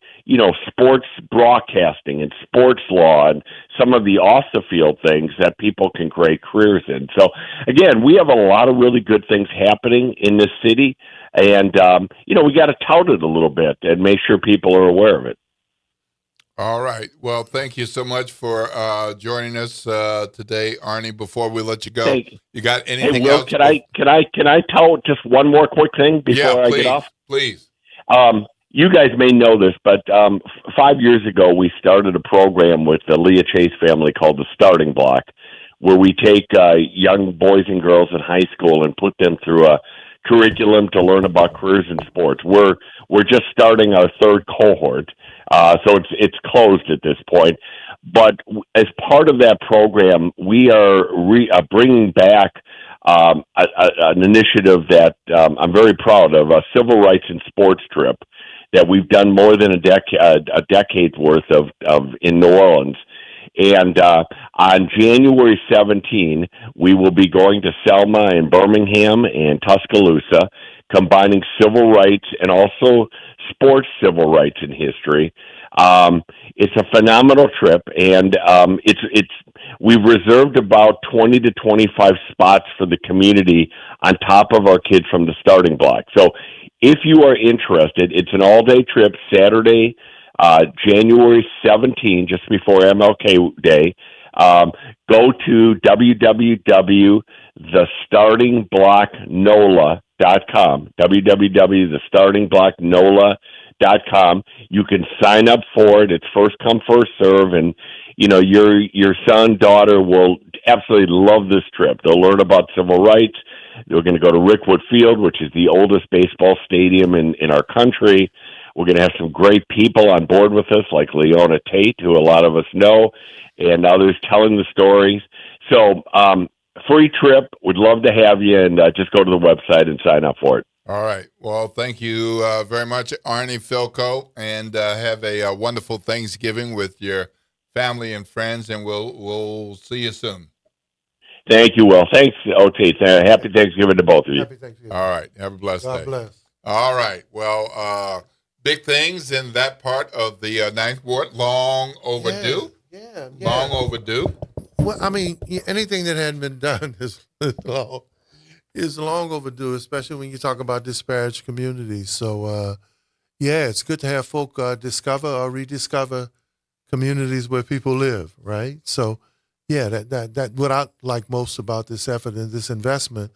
sports broadcasting and sports law and some of the off the field things that people can create careers in. So again, we have a lot of really good things happening in this city, and we got to tout it a little bit and make sure people are aware of it. All right. Well, thank you so much for joining us today, Arnie. Before we let you go, you got anything else? Can I tell just one more quick thing before I get off? Please. You guys may know this, but 5 years ago we started a program with the Leah Chase family called the Starting Block, where we take young boys and girls in high school and put them through a curriculum to learn about careers in sports. We're just starting our third cohort. So it's closed at this point. But as part of that program, we are bringing back an initiative that I'm very proud of, a civil rights and sports trip that we've done more than a decade's worth of in New Orleans. And on January 17, we will be going to Selma and Birmingham and Tuscaloosa, combining civil rights and also sports civil rights and history. It's a phenomenal trip, and we've reserved about 20 to 25 spots for the community on top of our kids from the Starting Block. So if you are interested, it's an all-day trip, Saturday, January 17, just before MLK Day. Go to www.thestartingblocknola.com, www.thestartingblocknola.com. You can sign up for it. It's first come, first serve, and your son, daughter will absolutely love this trip. They'll learn about civil rights. They're going to go to Rickwood Field, which is the oldest baseball stadium in our country. We're going to have some great people on board with us, like Leona Tate, who a lot of us know, and others telling the stories. So, free trip. We'd love to have you, and just go to the website and sign up for it. All right. Well, thank you very much, Arnie Filko, and have a wonderful Thanksgiving with your family and friends, and we'll see you soon. Thank you, Will. Thanks, OT. Happy Thanksgiving to both of you. Happy Thanksgiving. All right. Have a blessed day. God bless. All right. Well, big things in that part of the Ninth Ward. Long overdue. Yeah. Long overdue. Well, I mean, anything that hadn't been done is long overdue, especially when you talk about disparaged communities. So, yeah, it's good to have folk discover or rediscover communities where people live, right? So, yeah, that what I like most about this effort and this investment.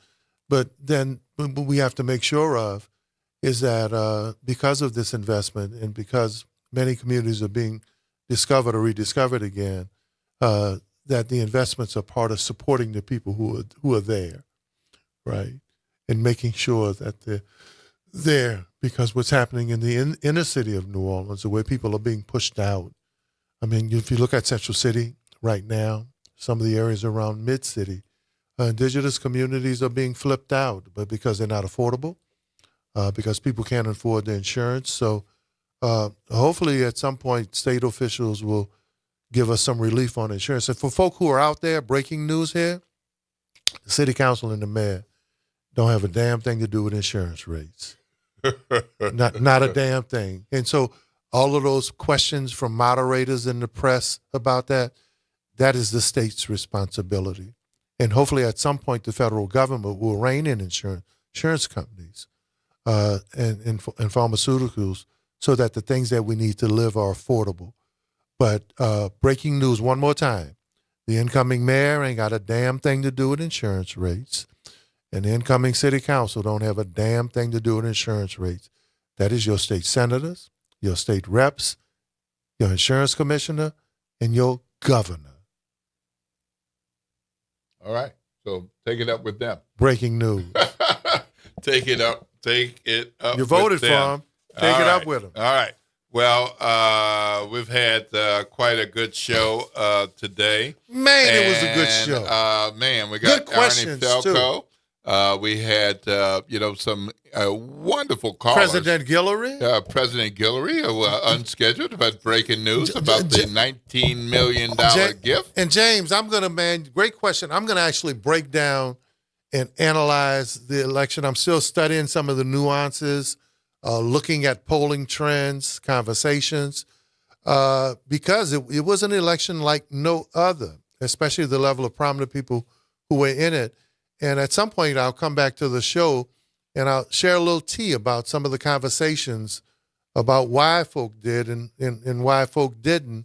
But then what we have to make sure of is that because of this investment and because many communities are being discovered or rediscovered again, that the investments are part of supporting the people who are there, right? And making sure that they're there, because what's happening in the inner city of New Orleans, the way people are being pushed out. I mean, if you look at Central City right now, some of the areas around Mid-City, indigenous communities are being flipped out, but because they're not affordable, because people can't afford the insurance. So hopefully at some point, state officials will give us some relief on insurance. And for folk who are out there, breaking news here, the city council and the mayor don't have a damn thing to do with insurance rates. not a damn thing. And so all of those questions from moderators in the press about that is the state's responsibility. And hopefully at some point the federal government will rein in insurance companies and pharmaceuticals so that the things that we need to live are affordable. But breaking news one more time, the incoming mayor ain't got a damn thing to do with insurance rates. And the incoming city council don't have a damn thing to do with insurance rates. That is your state senators, your state reps, your insurance commissioner, and your governor. All right. So take it up with them. Breaking news. Take it up. You voted for them. Take it up with them. All right. Well, we've had quite a good show today. Man, it was a good show. Man, we got good questions, Arnie Felco. too. We had, some wonderful callers. President Guillory? President Guillory, unscheduled, but breaking news about the $19 million gift. And James, great question. I'm going to actually break down and analyze the election. I'm still studying some of the nuances, looking at polling trends, conversations, because it was an election like no other, especially the level of prominent people who were in it. And at some point, I'll come back to the show and I'll share a little tea about some of the conversations about why folk did and why folk didn't.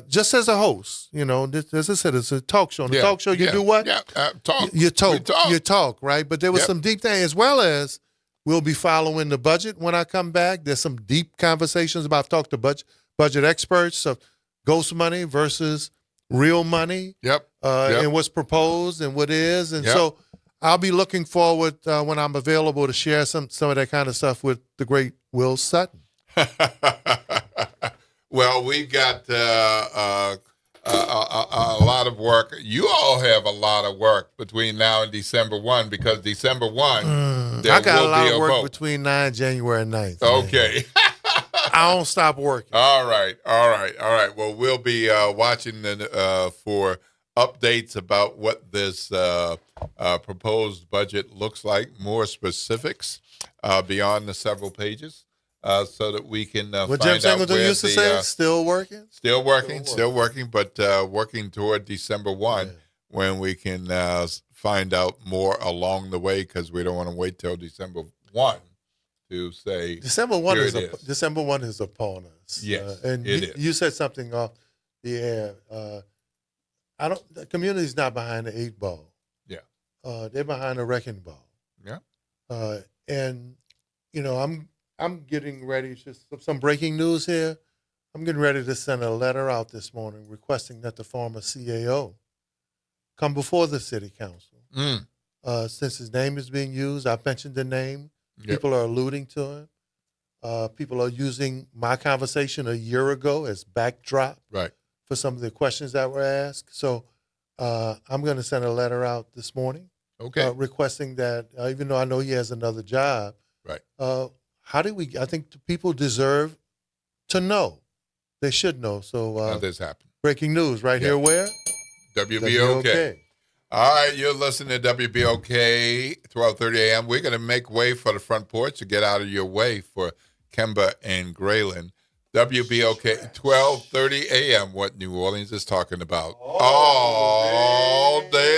Just as a host, as I said, it's a talk show. In a talk show, you do what? Yeah, talk. You talk, right? But there was some deep things, as well as we'll be following the budget when I come back. There's some deep conversations about, I've talked to budget experts of ghost money versus real money. And what's proposed and what is. And so I'll be looking forward when I'm available to share some of that kind of stuff with the great Will Sutton. Well, we've got a lot of work. You all have a lot of work between now and December 1, because December 1, there I got will a lot be of a work vote. between 9 January 9th. Okay. I don't stop working. All right. Well, we'll be watching for updates about what this proposed budget looks like, more specifics beyond the several pages, so that we can what find Jim out Singleton where used to say, still working? Still working, but working toward December 1 when we can find out more along the way, because we don't want to wait till December 1 to say December 1 is upon us. Yes, and it is. You said something off the air. The community's not behind the 8 ball. Yeah. They're behind the wrecking ball. Yeah. And I'm getting ready, just some breaking news here. I'm getting ready to send a letter out this morning requesting that the former CAO come before the city council. Since his name is being used, I've mentioned the name. People are alluding to him. People are using my conversation a year ago as backdrop for some of the questions that were asked. So I'm going to send a letter out this morning requesting that, even though I know he has another job, I think people deserve to know. They should know. So how this happened. Breaking news right here where? WBOK. All right, you're listening to WBOK, 1230 a.m. We're going to make way for the front porch to get out of your way for Kemba and Graylin. WBOK, 1230 a.m., what New Orleans is talking about all day